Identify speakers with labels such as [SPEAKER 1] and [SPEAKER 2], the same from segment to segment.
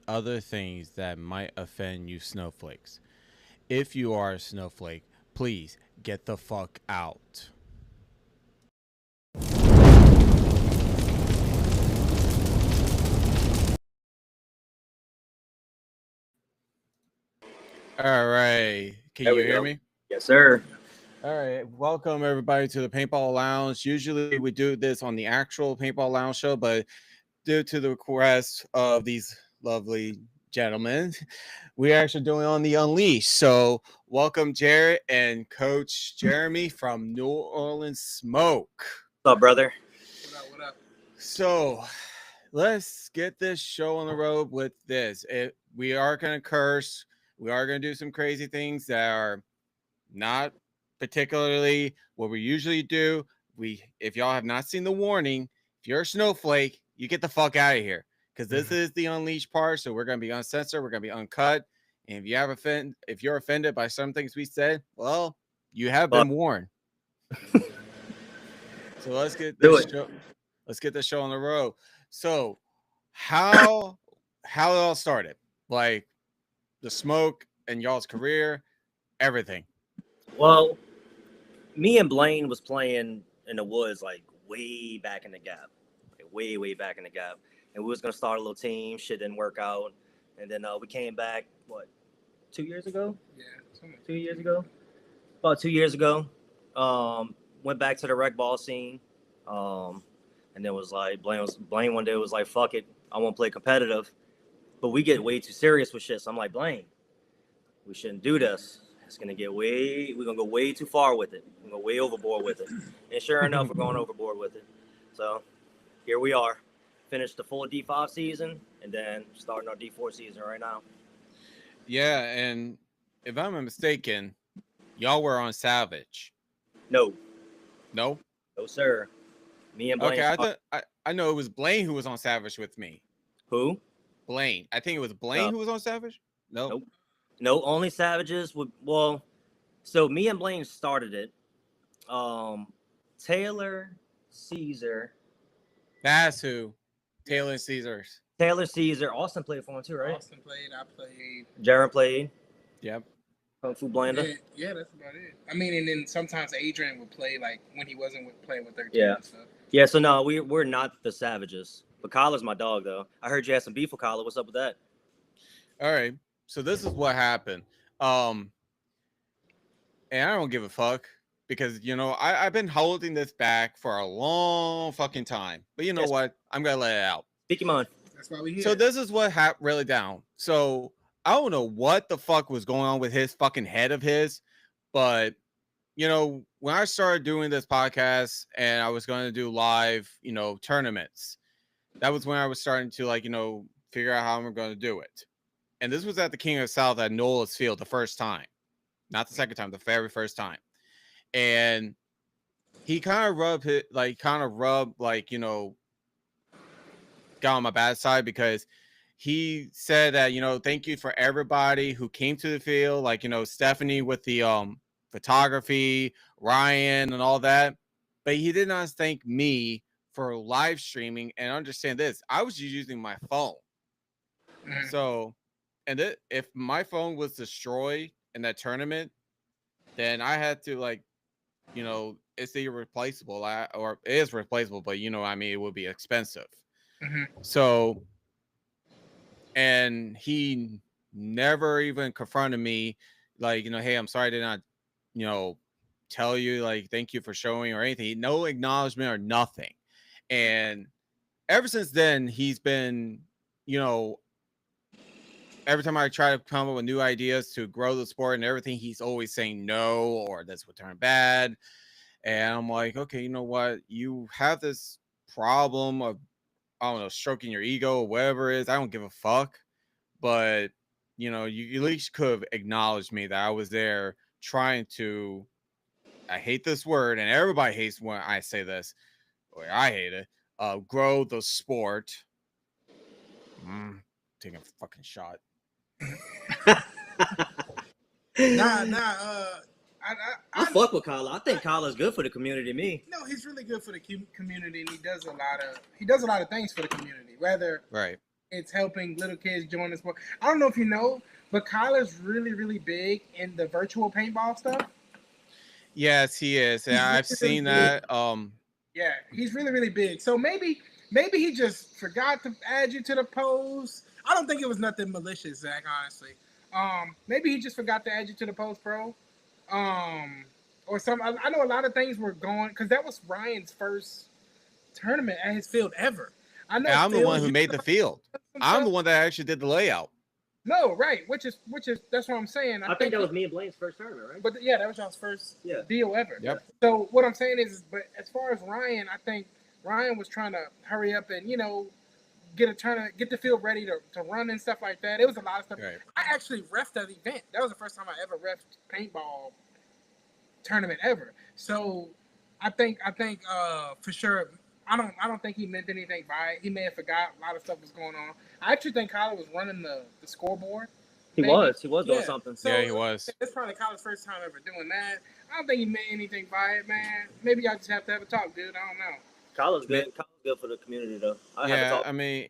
[SPEAKER 1] other things that might offend you snowflakes. If you are a snowflake, please get the fuck out. All right. Can
[SPEAKER 2] There
[SPEAKER 1] you
[SPEAKER 2] we
[SPEAKER 1] hear
[SPEAKER 2] go.
[SPEAKER 1] me?
[SPEAKER 2] Yes, sir.
[SPEAKER 1] All right. Welcome everybody to the Paintball Lounge. Usually we do this on the actual Paintball Lounge show, but due to the request of these lovely gentlemen, we're actually doing it on the Unleashed. So welcome Jared and Coach Jeremy from N.O Smoke.
[SPEAKER 2] What's up, brother?
[SPEAKER 3] What up?
[SPEAKER 1] So let's get this show on the road with this. We are going to curse. We are going to do some crazy things that are not particularly what we usually do. If y'all have not seen the warning, if you're a snowflake, you get the fuck out of here, because this is the unleashed part. So we're going to be uncensored. We're going to be uncut. And if you're offended by some things we said, well, you have been warned. So let's get this show. Let's get this show on the road. So how it all started, like the smoke and y'all's career, everything.
[SPEAKER 2] Well, me and Blaine was playing in the woods like way back in the gap, like way back in the gap, and we was gonna start a little team. Shit didn't work out, and then we came back. What, 2 years ago?
[SPEAKER 3] Yeah,
[SPEAKER 2] 2 years ago. About 2 years ago, went back to the rec ball scene, and then was like Blaine one day was like, "Fuck it, I won't play competitive," but we get way too serious with shit. So I'm like, Blaine, we shouldn't do this. We're gonna go way too far with it. We're gonna go way overboard with it. And sure enough, we're going overboard with it. So here we are. Finished the full D5 season and then starting our D4 season right now.
[SPEAKER 1] Yeah, and if I'm not mistaken, y'all were on Savage.
[SPEAKER 2] No, sir. Me and Blaine.
[SPEAKER 1] Okay, I know it was Blaine who was on Savage with me.
[SPEAKER 2] Who?
[SPEAKER 1] Blaine. I think it was Blaine who was on Savage.
[SPEAKER 2] Nope. No, only Savages would. Well, so me and Blaine started it. Taylor, Caesar.
[SPEAKER 1] That's who. Taylor and Caesars.
[SPEAKER 2] Taylor, Caesar. Austin played for him too, right?
[SPEAKER 3] Austin played. I played.
[SPEAKER 2] Jared played.
[SPEAKER 1] Yep.
[SPEAKER 2] Kung Fu Blender.
[SPEAKER 3] Yeah, that's about it. I mean, and then sometimes Adrian would play like when he wasn't playing with 13
[SPEAKER 2] Yeah.
[SPEAKER 3] and stuff.
[SPEAKER 2] Yeah, so no, we're not the Savages. But Kyler's my dog, though. I heard you had some beef with Kyler. What's up with that?
[SPEAKER 1] All right. So this is what happened. And I don't give a fuck because, I've been holding this back for a long fucking time. But you know what? I'm going to let it out.
[SPEAKER 2] Speak your mind.
[SPEAKER 3] That's why we here.
[SPEAKER 1] So this is what happened really down. So I don't know what the fuck was going on with his fucking head of his. But, when I started doing this podcast and I was going to do live, tournaments, that was when I was starting to figure out how I'm going to do it. And this was at the King of the South at Nola's Field the first time. Not the second time, the very first time. And he kind of got on my bad side because he said that, thank you for everybody who came to the field, Stephanie with the photography, Ryan and all that. But he did not thank me for live streaming. And understand this, I was just using my phone. So, and if my phone was destroyed in that tournament, then I had to it's irreplaceable, or it is replaceable, but it would be expensive. So, and he never even confronted me, hey, I'm sorry I did not, tell you, thank you for showing or anything. No acknowledgement or nothing. And ever since then, he's been, every time I try to come up with new ideas to grow the sport and everything, he's always saying no, or this would turn bad. And I'm like, okay, you know what? You have this problem of, I don't know, stroking your ego or whatever it is. I don't give a fuck. But, you at least could have acknowledged me that I was there trying to, I hate this word, and everybody hates when I say this, or I hate it, grow the sport. Taking a fucking shot.
[SPEAKER 2] I fuck with Kyler. I think Kyler's good for the community. Me.
[SPEAKER 3] No, he's really good for the community, and he does a lot of things for the community. Whether
[SPEAKER 1] right,
[SPEAKER 3] it's helping little kids join the sport. I don't know if you know, but Kyler's really, really big in the virtual paintball stuff.
[SPEAKER 1] Yes, he is. And
[SPEAKER 3] He's
[SPEAKER 1] I've
[SPEAKER 3] really, really
[SPEAKER 1] seen
[SPEAKER 3] big.
[SPEAKER 1] that.
[SPEAKER 3] Yeah, he's really, really big. So maybe he just forgot to add you to the post. I don't think it was nothing malicious, Zach. Honestly, maybe he just forgot to add you to the post, bro. Or some. I know a lot of things were going because that was Ryan's first tournament at his field ever. I know
[SPEAKER 1] And I'm the
[SPEAKER 3] Phil
[SPEAKER 1] one who made the field.
[SPEAKER 3] some
[SPEAKER 1] I'm the
[SPEAKER 3] stuff.
[SPEAKER 1] one that actually did the layout.
[SPEAKER 3] No, right, which is that's what I'm saying.
[SPEAKER 2] I think that was me and Blaine's first tournament, right?
[SPEAKER 3] But yeah, that was y'all's first deal ever.
[SPEAKER 1] Yep.
[SPEAKER 3] So what I'm saying is, but as far as Ryan, I think Ryan was trying to hurry up and get the field ready to run and stuff like that. It was a lot of stuff.
[SPEAKER 1] Right.
[SPEAKER 3] I actually refed that event. That was the first time I ever refed paintball tournament ever. So I think for sure. I don't think he meant anything by it. He may have forgot a lot of stuff was going on. I actually think Kyler was running the scoreboard.
[SPEAKER 2] He was doing something.
[SPEAKER 3] So
[SPEAKER 1] yeah, he was.
[SPEAKER 3] It's probably Kyler's first time ever doing that. I don't think he meant anything by it, man. Maybe I just have to have a talk, dude. I don't know.
[SPEAKER 2] Kyler's good. Kyler's good for the community, though.
[SPEAKER 1] I mean,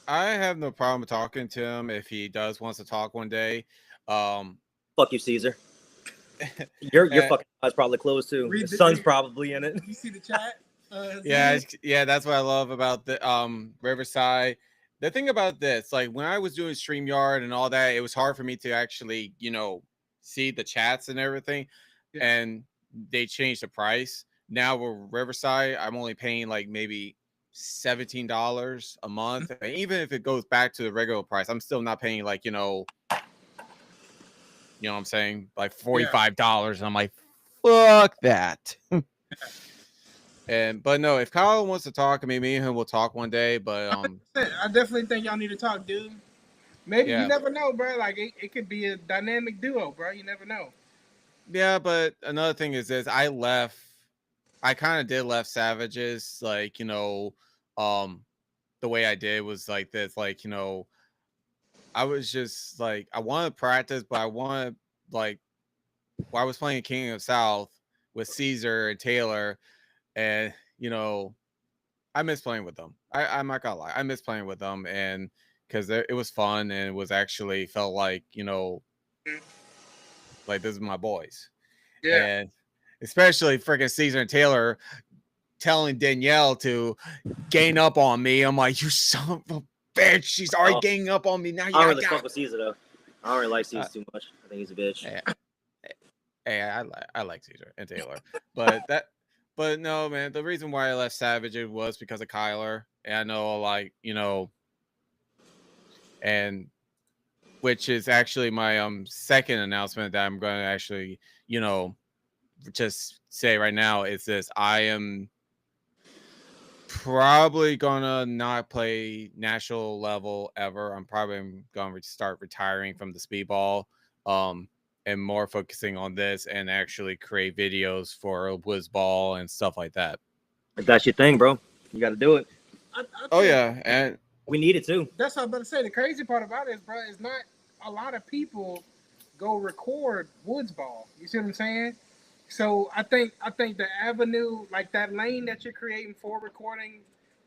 [SPEAKER 1] I have no problem talking to him if he wants to talk one day.
[SPEAKER 2] Fuck you, Caesar. Your fucking eyes probably closed too. The sun's probably in it.
[SPEAKER 3] You see the chat?
[SPEAKER 1] Yeah, that's what I love about the Riverside. The thing about this, like when I was doing StreamYard and all that, it was hard for me to actually, see the chats and everything. Yeah. And they changed the price. Now with Riverside, I'm only paying like maybe $17 a month. And even if it goes back to the regular price, I'm still not paying like, you know what I'm saying? Like $45. And I'm like, fuck that. But no, if Kyle wants to talk, me and him will talk one day. But
[SPEAKER 3] I definitely think y'all need to talk, dude. Maybe you never know, bro. Like it could be a dynamic duo, bro. You never know.
[SPEAKER 1] Yeah, but another thing is this: I kind of did left Savages, like the way I did was like this, like I was just like I wanted to practice, but I wanted like I was playing King of South with Caesar and Taylor. And I miss playing with them. I'm not gonna lie, I miss playing with them, and because it was fun and it was actually felt like like this is my boys. Yeah. And especially freaking Caesar and Taylor telling Danielle to gain up on me. I'm like, you son of a bitch! She's already gaining up on me now.
[SPEAKER 2] I don't really fuck with Caesar though. I don't really like Caesar too much. I think he's a bitch.
[SPEAKER 1] Hey, I like Caesar and Taylor, But no, man, the reason why I left Savage was because of Kyler. And I know, like, and which is actually my second announcement that I'm going to actually, just say right now is this. I am probably going to not play national level ever. I'm probably going to start retiring from the speedball. And more focusing on this and actually create videos for Wizzball and stuff like that.
[SPEAKER 2] If that's your thing, bro, you got to do it.
[SPEAKER 1] Yeah, and
[SPEAKER 2] we need it too.
[SPEAKER 3] That's what I'm about to say. The crazy part about it is, bro, is not a lot of people go record Wizzball. You see what I'm saying? So I think the avenue, like that lane that you're creating for recording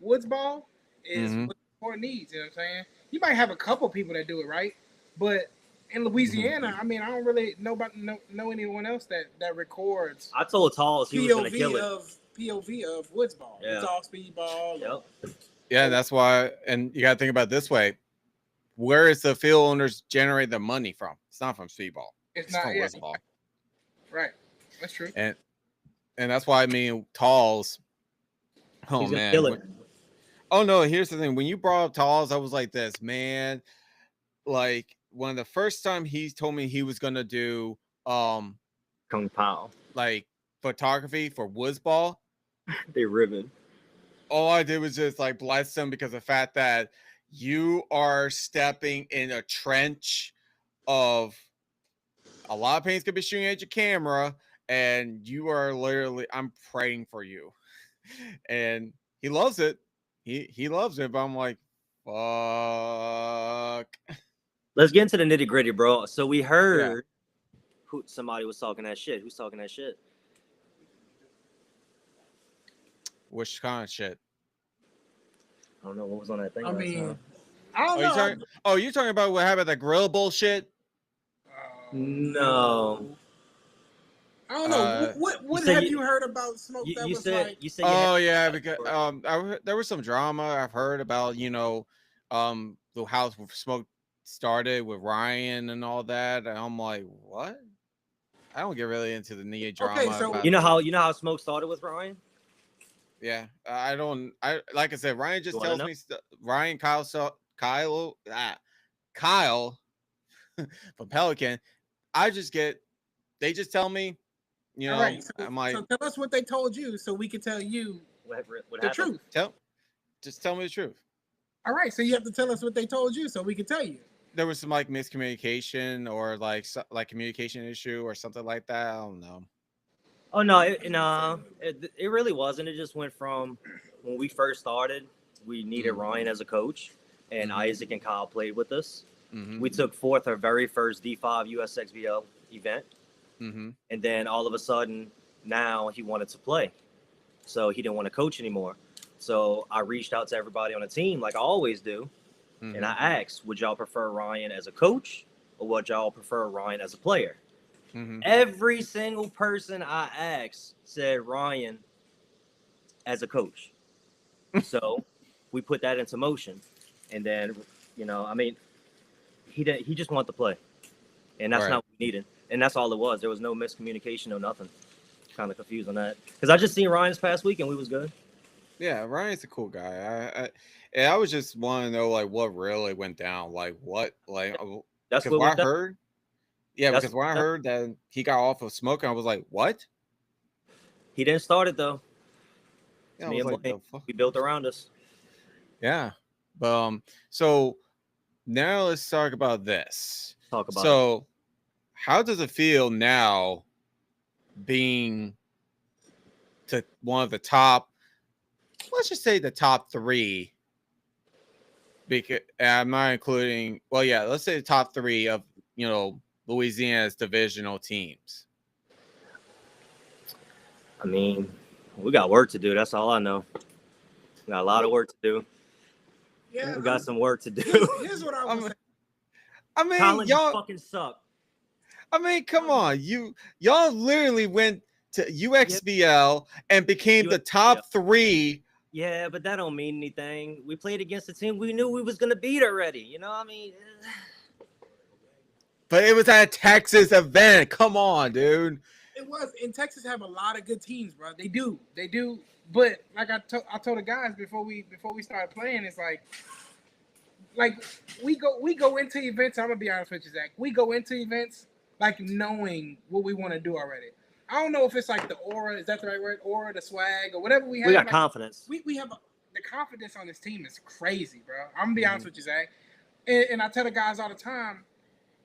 [SPEAKER 3] Wizzball, is what the sport needs. You know what I'm saying? You might have a couple people that do it right, but in Louisiana, I mean, I don't really know anyone else that records.
[SPEAKER 2] I told Talls he was gonna kill it.
[SPEAKER 3] POV of Wizzball. Yeah. It's all speedball.
[SPEAKER 2] Yep.
[SPEAKER 1] Yeah, that's why. And you got to think about it this way: where is the field owners generate the money from? It's not from speedball. It's not from Wizzball.
[SPEAKER 3] Right. That's true.
[SPEAKER 1] And that's why Talls. Oh
[SPEAKER 2] he's
[SPEAKER 1] man.
[SPEAKER 2] Kill it.
[SPEAKER 1] Oh no! Here's the thing: when you brought up Talls, I was like, "This man, like." One of the first time he told me he was gonna do
[SPEAKER 2] Kung Pao,
[SPEAKER 1] like photography for Wizzball.
[SPEAKER 2] They ribbon.
[SPEAKER 1] All I did was just like bless him because of the fact that you are stepping in a trench of a lot of paint's gonna be shooting at your camera, and you are literally I'm praying for you. And he loves it. He loves it, but I'm like, fuck.
[SPEAKER 2] Let's get into the nitty gritty, bro. So we heard somebody was talking that shit. Who's talking that shit?
[SPEAKER 1] Which kind of shit?
[SPEAKER 2] I don't know what was on that thing.
[SPEAKER 3] I mean, I don't know.
[SPEAKER 1] You're talking about what happened at the grill bullshit?
[SPEAKER 2] No.
[SPEAKER 3] I don't know. What have you heard about Smoke that was like?
[SPEAKER 2] You said
[SPEAKER 1] oh yeah, because there was some drama I've heard about, the house Smoke started with Ryan and all that, and I'm like, what? I don't get really into the Nia drama.
[SPEAKER 3] Okay, so
[SPEAKER 2] you know how Smoke started with Ryan?
[SPEAKER 1] Yeah, I don't. I like I said, Ryan just tells me Ryan, Kyle from Pelican. They just tell me,
[SPEAKER 3] all right, so,
[SPEAKER 1] I'm like,
[SPEAKER 3] so tell us what they told you so we can tell you
[SPEAKER 2] what
[SPEAKER 3] the truth.
[SPEAKER 1] Just tell me the truth.
[SPEAKER 3] All right, so you have to tell us what they told you so we can tell you.
[SPEAKER 1] There was some like miscommunication or like communication issue or something like that. I don't know.
[SPEAKER 2] Oh no, it really wasn't. It just went from when we first started, we needed Ryan as a coach, and Isaac and Kyle played with us. We took fourth our very first D5 USXBL event, and then all of a sudden now he wanted to play, so he didn't want to coach anymore. So I reached out to everybody on the team like I always do, and I asked, would y'all prefer Ryan as a coach or would y'all prefer Ryan as a player? Every single person I asked said Ryan as a coach. So we put that into motion. And then, he just wanted to play. And that's not what we needed. And that's all it was. There was no miscommunication, no nothing. Kind of confused on that. Because I just seen Ryan this past week and we was good.
[SPEAKER 1] Yeah, Ryan's a cool guy. I was just want to know like what really went down. Like what
[SPEAKER 2] that's what I
[SPEAKER 1] heard. Yeah, because when I heard that he got off of smoking, I was like, what?
[SPEAKER 2] He didn't start it, though.
[SPEAKER 1] Yeah, me and Blaine,
[SPEAKER 2] we built around us.
[SPEAKER 1] Yeah. But, so now let's talk about this.
[SPEAKER 2] So
[SPEAKER 1] how does it feel now being to one of the top, let's just say the top three, because I'm not including, let's say the top three of, Louisiana's divisional teams?
[SPEAKER 2] I mean, we got work to do. That's all I know. We got a lot of work to do. Yeah, we got some work to do.
[SPEAKER 3] Here's what I was saying.
[SPEAKER 1] I mean,
[SPEAKER 2] College y'all fucking suck.
[SPEAKER 1] I mean, come on. Y'all literally went to UXBL and became the top three.
[SPEAKER 2] Yeah, but that don't mean anything. We played against a team we knew we was gonna beat already. You know what I mean?
[SPEAKER 1] But it was at a Texas event. Come on, dude.
[SPEAKER 3] It was. And Texas have a lot of good teams, bro. They do. But like I told the guys before we started playing, it's like we go into events. I'm gonna be honest with you, Zach. We go into events like knowing what we want to do already. I don't know if it's like the aura. Is that the right word? Aura, the swag, or whatever we have.
[SPEAKER 2] We got confidence.
[SPEAKER 3] We have the confidence on this team is crazy, bro. I'm gonna be honest with you, Zach. And I tell the guys all the time,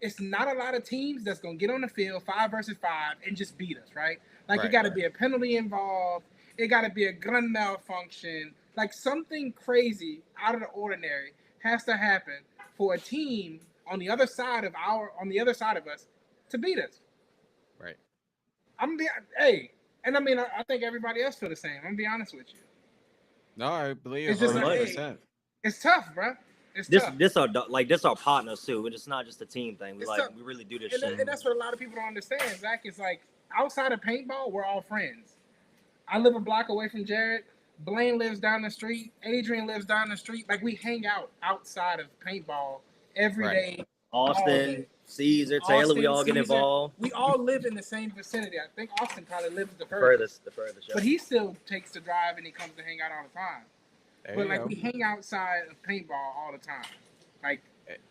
[SPEAKER 3] it's not a lot of teams that's going to get on the field 5 versus 5 and just beat us, right? Like, it got to be a penalty involved. It got to be a gun malfunction. Like, something crazy out of the ordinary has to happen for a team on the other side of us to beat us.
[SPEAKER 1] Right.
[SPEAKER 3] I think everybody else feel the same. I'm going to be honest with you.
[SPEAKER 1] No, I believe
[SPEAKER 3] it's 100%. It's tough, bro. This
[SPEAKER 2] our partners too. It's not just a team thing. We really do this shit.
[SPEAKER 3] And that's what a lot of people don't understand. Zach, is like outside of paintball, we're all friends. I live a block away from Jared. Blaine lives down the street. Adrian lives down the street. Like we hang out outside of paintball every day.
[SPEAKER 2] Austin, Caesar, Taylor, we all get involved.
[SPEAKER 3] We all live in the same vicinity. I think Austin probably lives the furthest. But he still takes the drive and he comes to hang out all the time. We hang outside of paintball all the time, like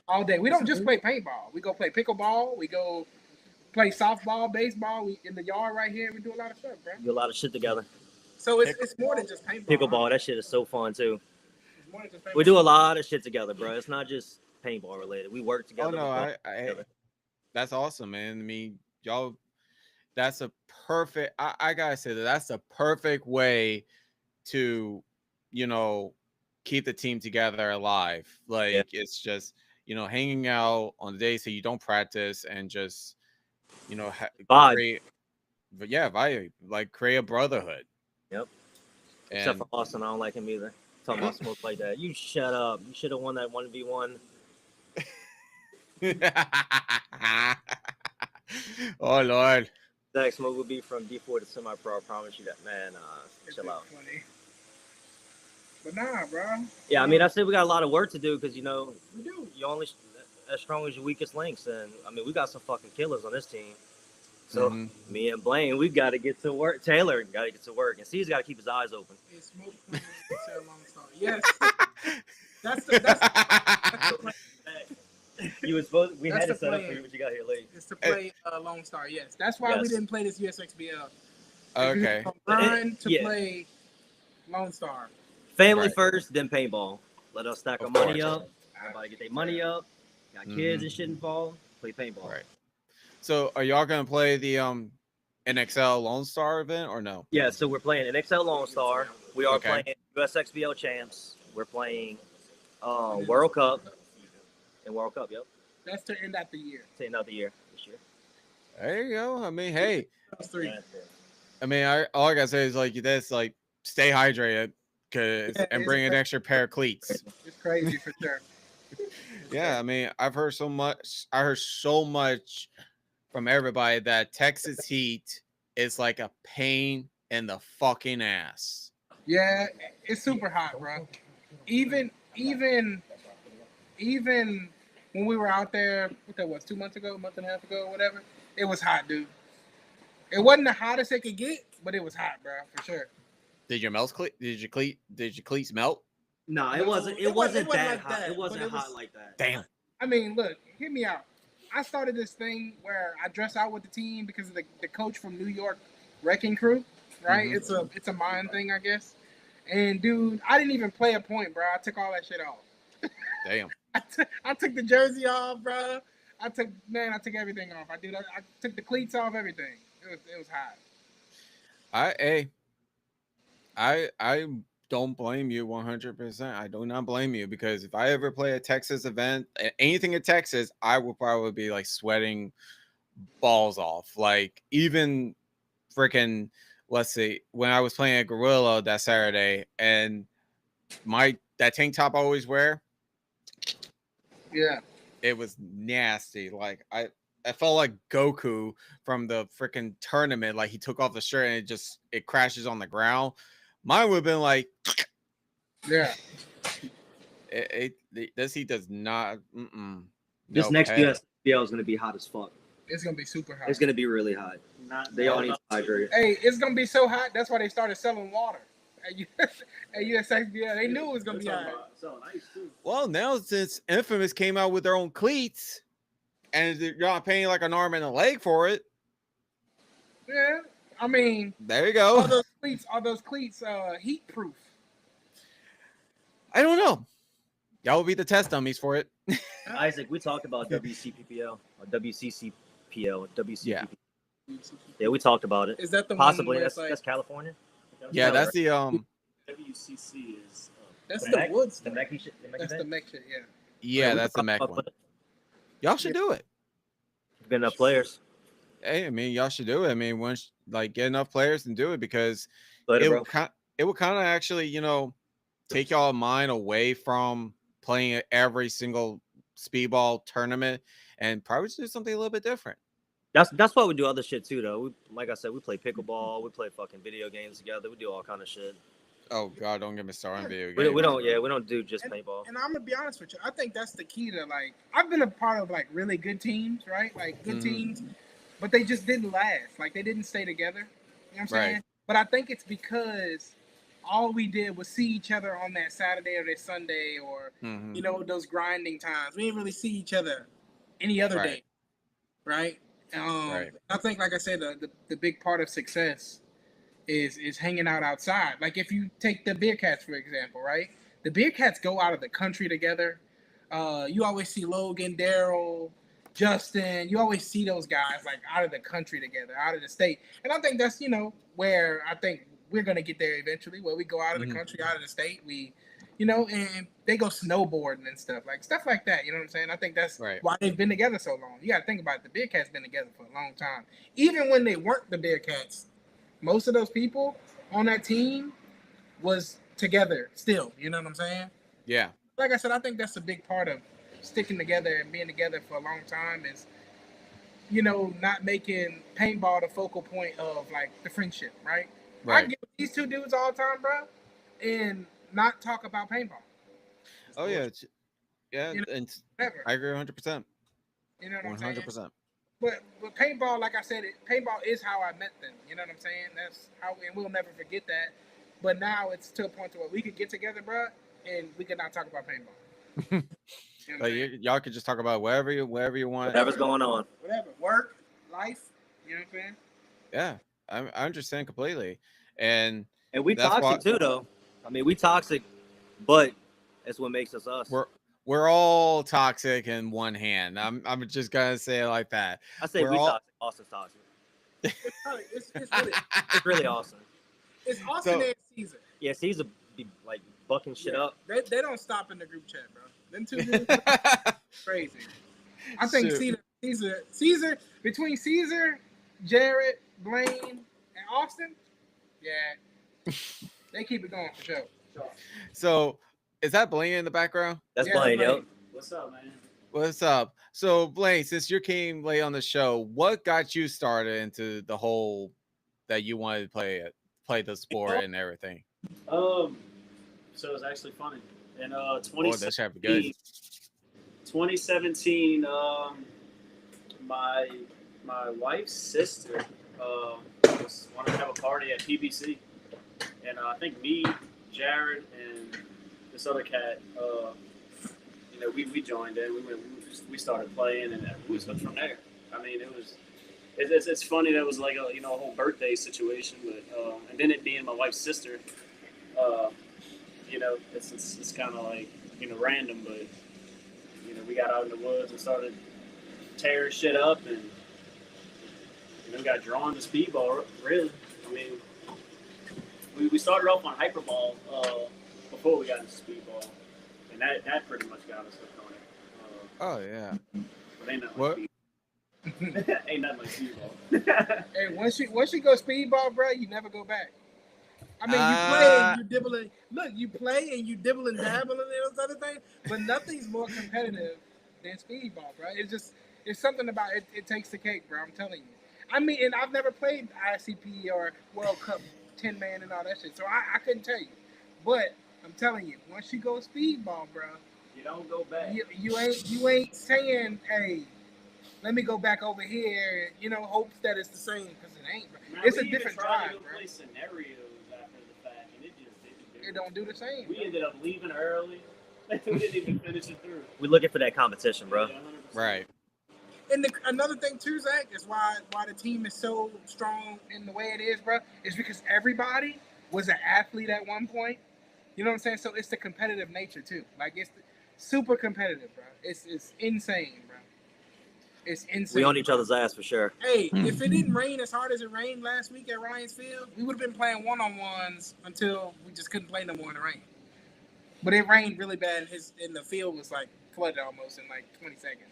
[SPEAKER 3] all day. We don't just play paintball. We go play pickleball. We go play softball, baseball. We in the yard right here. We do a lot of stuff, bro.
[SPEAKER 2] We do a lot of shit together.
[SPEAKER 3] So it's more than just paintball.
[SPEAKER 2] Pickleball, that shit is so fun too. We do a lot of shit together, bro. It's not just paintball related. We work together.
[SPEAKER 1] Oh no, that's awesome, man. I mean, y'all, that's a perfect. I gotta say that's a perfect way to, keep the team together alive. It's just, hanging out on the days so you don't practice and just,
[SPEAKER 2] vibe.
[SPEAKER 1] Create a brotherhood.
[SPEAKER 2] Yep. Except for Austin, I don't like him either. Talking about Smoke like that. You shut up. You should have won that 1v1.
[SPEAKER 1] Oh Lord.
[SPEAKER 2] Next Smoke will be from D4 to semi-pro. I promise you that, man. Chill out.
[SPEAKER 3] Funny. But nah, bro.
[SPEAKER 2] Yeah, I mean, I said we got a lot of work to do because, you know,
[SPEAKER 3] We do.
[SPEAKER 2] you only as strong as your weakest links. And, I mean, we got some fucking killers on this team. So, me and Blaine, we got to get to work. Taylor got to get to work. And C's got to keep his eyes open.
[SPEAKER 3] Hey, Smoke playing Excel Lone Star. Yes. That's the
[SPEAKER 2] You was supposed. We
[SPEAKER 3] That's
[SPEAKER 2] had
[SPEAKER 3] the
[SPEAKER 2] to set up
[SPEAKER 3] plan.
[SPEAKER 2] for you, but you got here late.
[SPEAKER 3] It's to play Lone Star. Yes. That's why we
[SPEAKER 2] Yes.
[SPEAKER 3] didn't play this USXBL.
[SPEAKER 1] Okay.
[SPEAKER 3] Grind to
[SPEAKER 2] Yeah.
[SPEAKER 3] play Lone Star.
[SPEAKER 2] Family
[SPEAKER 1] Right.
[SPEAKER 2] first, then paintball. Let us stack our
[SPEAKER 1] Of
[SPEAKER 2] money
[SPEAKER 1] course.
[SPEAKER 2] up. Everybody get their money up. Got kids and shit involved. Play paintball.
[SPEAKER 1] Right. So are y'all gonna play the NXL Lone Star event or no?
[SPEAKER 2] Yeah, so we're playing an XL Lone Star. We are
[SPEAKER 1] Okay.
[SPEAKER 2] playing USXBL champs. We're playing World Cup. And World Cup, yep.
[SPEAKER 3] That's to end out the year.
[SPEAKER 2] To end of the year this year.
[SPEAKER 1] There you go. I mean, hey,
[SPEAKER 3] Those three.
[SPEAKER 1] I mean, all I gotta say is like this, like stay hydrated,
[SPEAKER 3] Yeah,
[SPEAKER 1] and
[SPEAKER 3] it's
[SPEAKER 1] bring an
[SPEAKER 3] crazy.
[SPEAKER 1] extra pair of cleats.
[SPEAKER 3] It's crazy for sure.
[SPEAKER 1] Yeah, I mean, I've heard so much. I heard so much from everybody that Texas heat is like a pain in the fucking ass.
[SPEAKER 3] Yeah, it's super hot, bro. Even when we were out there, what that was, 2 months ago, a month and a half ago, whatever, it was hot, dude. It wasn't the hottest it could get, but it was hot, bro, for sure.
[SPEAKER 1] Did your cleats melt?
[SPEAKER 2] No,
[SPEAKER 3] it wasn't that
[SPEAKER 2] that
[SPEAKER 3] hot.
[SPEAKER 2] hot. It wasn't
[SPEAKER 3] but it was-
[SPEAKER 2] hot like that.
[SPEAKER 1] Damn.
[SPEAKER 3] I mean, look, hear me out. I started this thing where I dress out with the team because of the coach from New York Wrecking Crew, right?
[SPEAKER 1] Mhm.
[SPEAKER 3] It's a mind thing, I guess. And dude, I didn't even play a point, bro. I took all that shit off.
[SPEAKER 1] Damn.
[SPEAKER 3] I took the jersey off, bro. I took everything off. I took the cleats off, everything. It was hot.
[SPEAKER 1] I don't blame you 100%. I do not blame you because if I ever play a Texas event, anything in Texas, I will probably be like sweating balls off. Like even freaking, let's see, when I was playing at Gorilla that Saturday, and that tank top I always wear,
[SPEAKER 3] Yeah.
[SPEAKER 1] it was nasty. Like I felt like Goku from the freaking tournament. Like he took off the shirt and it crashes on the ground. Mine would have been like,
[SPEAKER 3] Yeah.
[SPEAKER 1] this heat does not.
[SPEAKER 2] This
[SPEAKER 1] No
[SPEAKER 2] next
[SPEAKER 1] pay.
[SPEAKER 2] USBL is going to be hot as fuck.
[SPEAKER 3] It's gonna be super hot.
[SPEAKER 2] It's going to be really hot. They all need to hydrate.
[SPEAKER 3] Hey, it's gonna be so hot. That's why they started selling water at USXBL. They knew it was gonna be hot.
[SPEAKER 1] Well, now since Infamous came out with their own cleats, and you're not paying like an arm and a leg for it,
[SPEAKER 3] Yeah. I mean,
[SPEAKER 1] there you go.
[SPEAKER 3] are those cleats heat proof?
[SPEAKER 1] I don't know. Y'all will be the test dummies for it.
[SPEAKER 2] Isaac, we talked about WCPPL or WCCPL.
[SPEAKER 1] Yeah.
[SPEAKER 2] Yeah, we talked about it.
[SPEAKER 3] Is that the
[SPEAKER 2] Possibly.
[SPEAKER 3] one where
[SPEAKER 2] That's
[SPEAKER 3] it's like,
[SPEAKER 2] that's California.
[SPEAKER 1] Yeah, that's the
[SPEAKER 4] WCC is
[SPEAKER 3] that's
[SPEAKER 2] The
[SPEAKER 3] the
[SPEAKER 2] mech-
[SPEAKER 3] woods?
[SPEAKER 2] The Mechie shit. The Mechie
[SPEAKER 3] That's the
[SPEAKER 2] thing?
[SPEAKER 3] mech shit. Yeah.
[SPEAKER 1] yeah,
[SPEAKER 2] we
[SPEAKER 1] that's the
[SPEAKER 2] talked
[SPEAKER 1] mech
[SPEAKER 2] about
[SPEAKER 1] one.
[SPEAKER 2] it.
[SPEAKER 1] Y'all should do it.
[SPEAKER 2] Get enough players.
[SPEAKER 1] Hey, I mean, y'all should do it. I mean, once like get enough players and do it because
[SPEAKER 2] Later,
[SPEAKER 1] it
[SPEAKER 2] bro.
[SPEAKER 1] would kind of actually, take y'all mind away from playing every single speedball tournament and probably do something a little bit different.
[SPEAKER 2] That's why we do other shit too, though. Like I said, we play pickleball. We play fucking video games together. We do all kind of shit.
[SPEAKER 1] Oh God, don't get me started on video
[SPEAKER 2] We
[SPEAKER 1] games.
[SPEAKER 2] we don't do just paintball.
[SPEAKER 3] And I'm gonna be honest with you. I think that's the key to like. I've been a part of like really good teams, right? Like good teams, but they just didn't last. Like they didn't stay together. You know what I'm saying?
[SPEAKER 1] Right.
[SPEAKER 3] But I think it's because all we did was see each other on that Saturday or that Sunday or those grinding times. We didn't really see each other any other day, right?
[SPEAKER 1] Right.
[SPEAKER 3] I think, like I said, the big part of success is hanging out outside. Like if you take the Beer Cats for example, right? The Beer Cats go out of the country together. You always see Logan, Daryl, Justin. You always see those guys like out of the country together, out of the state. And I think that's where I think we're gonna get there eventually. Where we go out of the country, out of the state, we, and they go snowboarding and stuff like that. You know what I'm saying? I think that's why they've been together so long. You got to think about it. The Beer Cats been together for a long time. Even when they weren't the Beer Cats, most of those people on that team was together still. You know what I'm saying?
[SPEAKER 1] Yeah.
[SPEAKER 3] Like I said, I think that's a big part of sticking together and being together for a long time is, not making paintball the focal point of like the friendship, right? I
[SPEAKER 1] Right.
[SPEAKER 3] get with these two dudes all the time, bro, and not talk about paintball.
[SPEAKER 1] Oh yeah. Yeah.
[SPEAKER 3] You know,
[SPEAKER 1] And
[SPEAKER 3] Never.
[SPEAKER 1] I agree 100%.
[SPEAKER 3] You know what I'm saying?
[SPEAKER 1] 100%.
[SPEAKER 3] But paintball, like I said, paintball is how I met them. You know what I'm saying? That's how, and we'll never forget that. But now it's to a point to where we could get together, bro, and we could not talk about paintball. You know what
[SPEAKER 1] Like
[SPEAKER 3] I'm saying?
[SPEAKER 1] y'all could just talk about whatever you want.
[SPEAKER 2] Whatever's going on.
[SPEAKER 3] Whatever. Work, life. You know what I'm saying?
[SPEAKER 1] Yeah, I understand completely, and
[SPEAKER 2] We
[SPEAKER 1] that's
[SPEAKER 2] toxic
[SPEAKER 1] why
[SPEAKER 2] too, though. I mean, we toxic, but that's what makes us us.
[SPEAKER 1] we're all toxic in one hand. I'm just gonna say it like that.
[SPEAKER 2] I say
[SPEAKER 1] we're
[SPEAKER 2] we
[SPEAKER 1] all...
[SPEAKER 2] toxic. Austin's toxic.
[SPEAKER 3] It's
[SPEAKER 2] It's really Austin.
[SPEAKER 3] It's Austin
[SPEAKER 1] So-
[SPEAKER 3] and Caesar.
[SPEAKER 2] Yeah, Caesar be like bucking shit up.
[SPEAKER 3] They don't stop in the group chat, bro. Them two dudes crazy. I think
[SPEAKER 1] Shoot.
[SPEAKER 3] Caesar between Caesar, Jared, Blaine, and Austin, yeah, they keep it going for sure.
[SPEAKER 1] So is that Blaine in the background?
[SPEAKER 2] That's
[SPEAKER 3] Yeah,
[SPEAKER 2] Blaine,
[SPEAKER 3] Blaine.
[SPEAKER 2] yo.
[SPEAKER 4] What's up, man?
[SPEAKER 1] What's up? So Blaine, since you came late on the show, what got you started into the whole that you wanted to play the sport and everything?
[SPEAKER 4] So it's actually funny. In
[SPEAKER 1] Oh, that should be good.
[SPEAKER 4] 2017, my wife's sister wanted to have a party at PBC, and I think me, Jared, and this other cat, we joined in. We started playing, and we was from there. I mean, it's funny that it was like a whole birthday situation, but and then it being my wife's sister, it's kind of like random, but we got out in the woods and started tearing shit up, and got drawn to speedball. Really, I mean, we started off on hyperball before we got into speedball, and that pretty much got us hooked on it.
[SPEAKER 1] Oh yeah.
[SPEAKER 4] But ain't nothing
[SPEAKER 1] What?
[SPEAKER 4] like ain't nothing like speedball.
[SPEAKER 3] Hey, once you go speedball, bro, you never go back. I mean, you play and you dibble and look, you play and you dibble and dabble and those other things, but nothing's more competitive than speedball, bro. It's something about it. It takes the cake, bro. I'm telling you. I mean, and I've never played ICP or World Cup 10-man and all that shit, so I couldn't tell you. But I'm telling you, once you go speedball, bro,
[SPEAKER 4] You don't go back.
[SPEAKER 3] you ain't saying, hey, let me go back over here, hopes that it's the same, because it ain't, bro.
[SPEAKER 4] Now,
[SPEAKER 3] It's a
[SPEAKER 4] we even
[SPEAKER 3] different
[SPEAKER 4] tried
[SPEAKER 3] drive,
[SPEAKER 4] to
[SPEAKER 3] bro.
[SPEAKER 4] play scenarios after the fact, and it just didn't.
[SPEAKER 3] It don't do the same.
[SPEAKER 4] We
[SPEAKER 3] bro.
[SPEAKER 4] ended up leaving early. We didn't even finish it through.
[SPEAKER 2] We looking for that competition, bro.
[SPEAKER 4] Yeah, 100%.
[SPEAKER 1] Right.
[SPEAKER 3] And another thing too, Zach, is why the team is so strong in the way it is, bro, is because everybody was an athlete at one point. You know what I'm saying? So it's the competitive nature too. Like it's super competitive, bro. It's insane, bro. It's insane.
[SPEAKER 2] We on each other's ass for sure.
[SPEAKER 3] Hey, if it didn't rain as hard as it rained last week at Ryan's Field, we would have been playing one-on-ones until we just couldn't play no more in the rain. But it rained really bad, and the field was like flooded almost in like 20 seconds.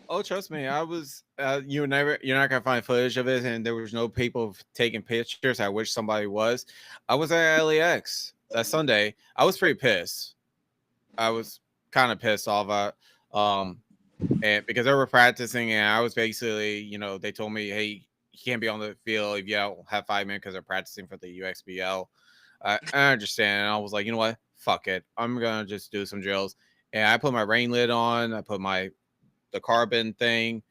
[SPEAKER 1] Oh, trust me, I was. You're not gonna find footage of it, and there was no people taking pictures. I wish somebody was. I was at LAX that Sunday. I was pretty pissed. I was kind of pissed off, and because they were practicing, and I was basically, they told me, hey, you can't be on the field if you don't have 5 minutes because they're practicing for the UXBL. I understand, and I was like, you know what, fuck it, I'm gonna just do some drills, and I put my rain lid on. I put the carbon thing.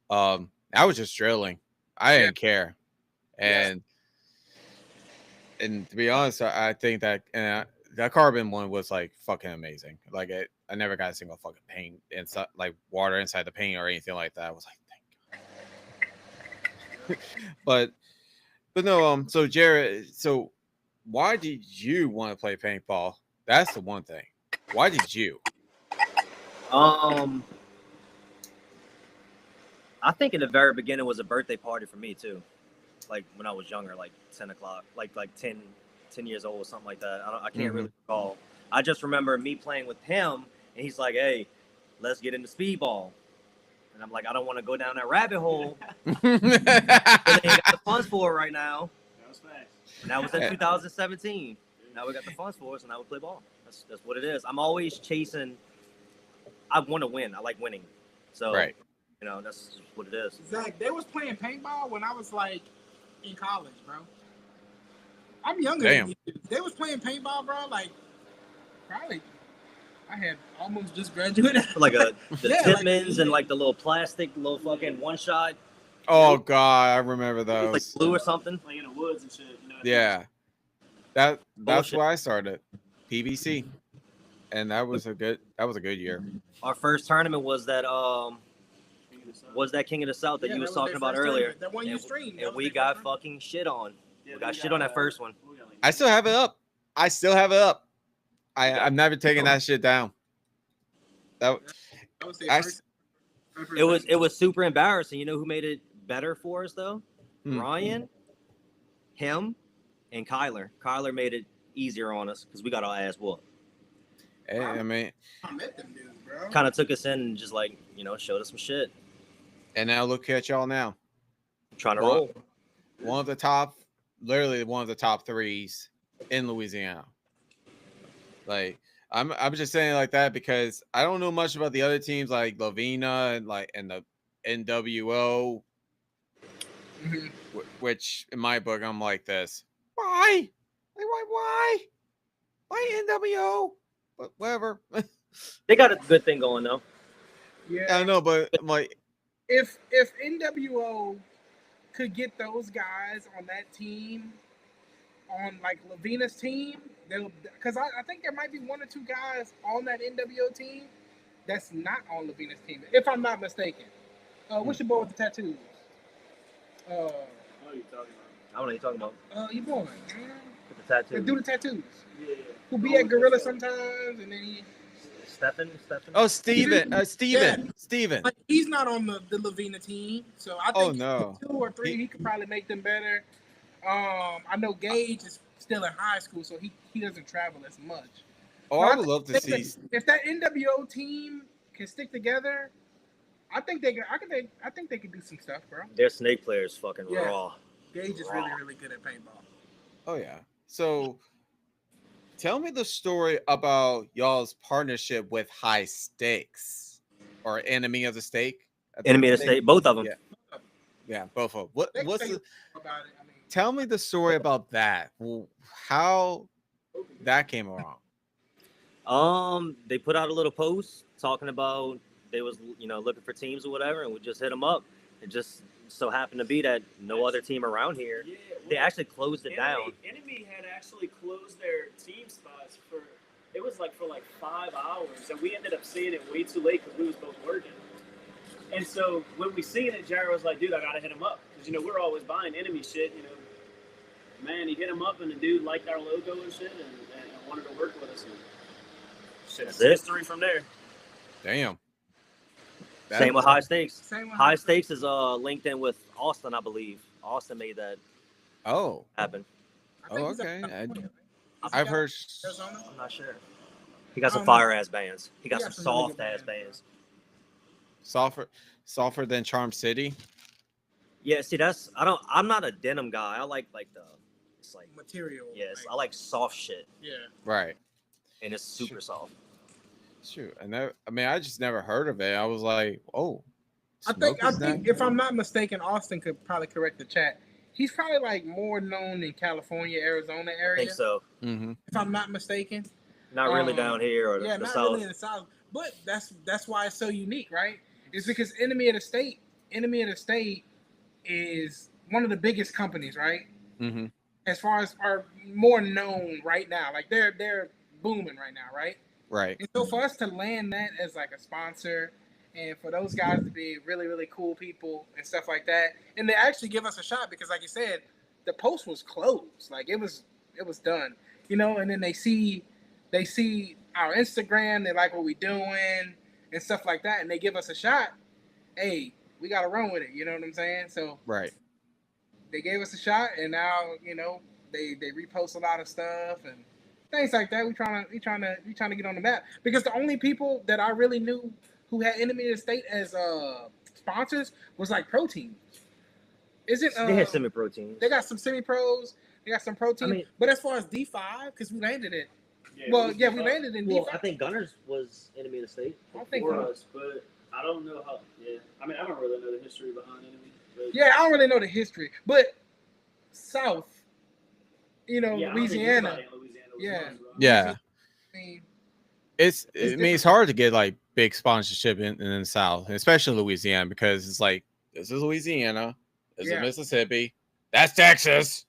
[SPEAKER 1] I was just drilling. I didn't care. And to be honest, I think that that carbon one was like fucking amazing. Like I never got a single fucking paint inside, like water inside the paint or anything like that. I was like, thank God. but no, so Jared, so why did you want to play paintball? That's the one thing. Why did you?
[SPEAKER 2] I think in the very beginning was a birthday party for me too. Like when I was younger, like 10 o'clock, like 10 years old or something like that. I can't really recall. I just remember me playing with him, and he's like, "Hey, let's get into speedball." And I'm like, "I don't want to go down that rabbit hole. Really ain't got the funds for it right now."
[SPEAKER 4] That was fast.
[SPEAKER 2] And that was in 2017.
[SPEAKER 4] Yeah.
[SPEAKER 2] Now we got the funds for us, and now we play ball. That's what it is. I'm always chasing. I want to win. I like winning. So,
[SPEAKER 1] Right.
[SPEAKER 2] you know, that's what it is.
[SPEAKER 3] Zach, they was playing paintball when I was like in college, bro. I'm younger
[SPEAKER 1] Damn.
[SPEAKER 3] than you. They was playing paintball, bro. Like, probably. I had almost just graduated.
[SPEAKER 2] Like the
[SPEAKER 3] Yeah,
[SPEAKER 2] Titmans and like the little plastic, little fucking one shot.
[SPEAKER 1] Oh God, I remember those.
[SPEAKER 2] Like blue or something.
[SPEAKER 4] Like in the woods and shit. You know,
[SPEAKER 1] Yeah, that's
[SPEAKER 2] Bullshit.
[SPEAKER 1] where I started, PBC, and that was a good year.
[SPEAKER 2] Our first tournament was that King of the South that
[SPEAKER 3] Yeah,
[SPEAKER 2] you was
[SPEAKER 3] that
[SPEAKER 2] talking
[SPEAKER 3] their
[SPEAKER 2] about
[SPEAKER 3] first
[SPEAKER 2] earlier.
[SPEAKER 3] tournament. That one you streamed.
[SPEAKER 2] And we got fucking shit on.
[SPEAKER 4] Yeah,
[SPEAKER 2] We got shit on that first one.
[SPEAKER 1] I still have it up. I'm never taking that shit down. That
[SPEAKER 3] I would say
[SPEAKER 1] I-
[SPEAKER 3] first.
[SPEAKER 2] It was super embarrassing. You know who made it better for us though? Ryan, him, and Kyler. Kyler made it easier on us because we got our ass whooped.
[SPEAKER 1] I mean,
[SPEAKER 3] I met them dudes, bro.
[SPEAKER 2] Kind of took us in and just like, you know, showed us some shit.
[SPEAKER 1] and now look at y'all now.
[SPEAKER 2] Trying to
[SPEAKER 1] Well,
[SPEAKER 2] roll.
[SPEAKER 1] Literally one of the top threes in Louisiana. Like I'm just saying like that because I don't know much about the other teams like Lavina and the NWO,
[SPEAKER 3] Mhm.
[SPEAKER 1] which in my book I'm like this. Why? Like why NWO? But whatever.
[SPEAKER 2] They got a good thing going though.
[SPEAKER 3] Yeah.
[SPEAKER 1] I know, but I'm like,
[SPEAKER 3] If NWO could get those guys on that team, on like Lavina's team, because I think there might be one or two guys on that NWO team that's not on Lavina's team, if I'm not mistaken. What's your boy with the tattoos?
[SPEAKER 4] What are you talking about?
[SPEAKER 2] I don't know what you're talking about.
[SPEAKER 3] Your boy.
[SPEAKER 2] With the tattoo.
[SPEAKER 3] The dude with tattoos.
[SPEAKER 4] Yeah.
[SPEAKER 3] Who be at Gorilla sometimes, and then he.
[SPEAKER 2] Stephen.
[SPEAKER 1] oh, Steven.
[SPEAKER 3] Like, he's not on the Lavina team, so I think
[SPEAKER 1] no.
[SPEAKER 3] 2 or 3 he could probably make them better. I know Gage is still in high school, so he doesn't travel as much.
[SPEAKER 1] Oh,
[SPEAKER 3] But
[SPEAKER 1] I would love to see.
[SPEAKER 3] If that NWO team can stick together, I think they could do some stuff, bro.
[SPEAKER 2] Their snake player is fucking
[SPEAKER 3] Yeah.
[SPEAKER 2] raw.
[SPEAKER 3] Gage is really good at paintball.
[SPEAKER 1] Oh yeah. So, tell me the story about y'all's partnership with High Stakes or Enemy of the Stake.
[SPEAKER 2] Enemy of the State, both of them.
[SPEAKER 1] Yeah, both of them.
[SPEAKER 3] They can
[SPEAKER 1] What's
[SPEAKER 3] tell
[SPEAKER 1] the?
[SPEAKER 3] you about it. I mean,
[SPEAKER 1] Tell me the story about that. How that came around.
[SPEAKER 2] They put out a little post talking about they was, you know, looking for teams or whatever, and we just hit them up. It just so happened to be that no other team around here.
[SPEAKER 4] Yeah,
[SPEAKER 2] They actually closed it down.
[SPEAKER 4] Enemy had actually closed their team spots for 5 hours, and we ended up seeing it way too late because we was both working. And so when we seen it, Jared was like, "Dude, I gotta hit him up," because we're always buying Enemy shit. Man, he hit him up, and the dude liked our logo and shit, and wanted to work with us. And shit,
[SPEAKER 2] That's
[SPEAKER 4] it's
[SPEAKER 2] it.
[SPEAKER 4] history from there.
[SPEAKER 1] Damn.
[SPEAKER 2] Same with High Stakes.
[SPEAKER 3] same one.
[SPEAKER 2] High Stakes is linked in with Austin, I believe. Austin made that
[SPEAKER 1] Oh.
[SPEAKER 2] happen.
[SPEAKER 3] I think
[SPEAKER 1] Oh,
[SPEAKER 3] he's out
[SPEAKER 1] okay.
[SPEAKER 3] in California, right?
[SPEAKER 1] I've heard.
[SPEAKER 3] Arizona?
[SPEAKER 2] I'm not sure. He got some
[SPEAKER 3] Um,
[SPEAKER 2] fire ass bands. He got
[SPEAKER 3] he
[SPEAKER 2] some
[SPEAKER 3] got some really
[SPEAKER 2] soft
[SPEAKER 3] good
[SPEAKER 2] ass
[SPEAKER 3] bands.
[SPEAKER 2] bands.
[SPEAKER 1] Softer than Charm City.
[SPEAKER 2] Yeah, see, I'm not a denim guy. I like the, it's like,
[SPEAKER 3] Material.
[SPEAKER 2] yes, I like soft shit,
[SPEAKER 3] Yeah.
[SPEAKER 1] Right.
[SPEAKER 2] and it's super soft.
[SPEAKER 1] Shoot. I just never heard of it. I was like, oh.
[SPEAKER 3] I think if I'm not mistaken, Austin could probably correct the chat. He's probably like more known in California, Arizona
[SPEAKER 2] I
[SPEAKER 3] area.
[SPEAKER 2] think so.
[SPEAKER 1] Mm-hmm.
[SPEAKER 3] If I'm not mistaken.
[SPEAKER 2] Not really down here or
[SPEAKER 3] Yeah,
[SPEAKER 2] the
[SPEAKER 3] not
[SPEAKER 2] south.
[SPEAKER 3] really in the South. But that's why it's so unique, right? It's because Enemy of the State is one of the biggest companies, right?
[SPEAKER 1] Mm-hmm.
[SPEAKER 3] As far as are more known right now. Like they're booming right now, right?
[SPEAKER 1] Right.
[SPEAKER 3] And so for us to land that as like a sponsor and for those guys to be really, really cool people and stuff like that, and they actually give us a shot because like you said, the post was closed. Like it was done. And then they see our Instagram, they like what we doing and stuff like that, and they give us a shot. Hey, we gotta run with it, you know what I'm saying? So
[SPEAKER 1] Right.
[SPEAKER 3] they gave us a shot, and now they repost a lot of stuff and things like that. We trying to get on the map because the only people that I really knew who had Enemy of the State as sponsors was like pro teams. Isn't
[SPEAKER 2] They had semi-proteins.
[SPEAKER 3] they got some semi pros? They got some protein.
[SPEAKER 2] I mean-
[SPEAKER 3] but as far as D5, because we landed it.
[SPEAKER 4] Yeah,
[SPEAKER 3] Well,
[SPEAKER 4] we-
[SPEAKER 3] yeah, we landed in
[SPEAKER 2] Well,
[SPEAKER 3] D5.
[SPEAKER 2] I think Gunners was enemy of the state.
[SPEAKER 3] I think
[SPEAKER 4] for us, but I don't know how. Yeah, I mean, I don't really know the history behind enemy. But
[SPEAKER 3] Yeah, I don't really know the history, but South,
[SPEAKER 4] yeah, I don't think
[SPEAKER 3] Louisiana.
[SPEAKER 4] anybody in Louisiana was
[SPEAKER 3] Yeah.
[SPEAKER 4] us, bro.
[SPEAKER 1] Yeah.
[SPEAKER 3] I mean,
[SPEAKER 1] It's
[SPEAKER 3] It's
[SPEAKER 1] I mean it's hard to get like big sponsorship in the South, especially Louisiana, because it's like this is Louisiana, this is
[SPEAKER 3] Yeah.
[SPEAKER 1] Mississippi, that's Texas.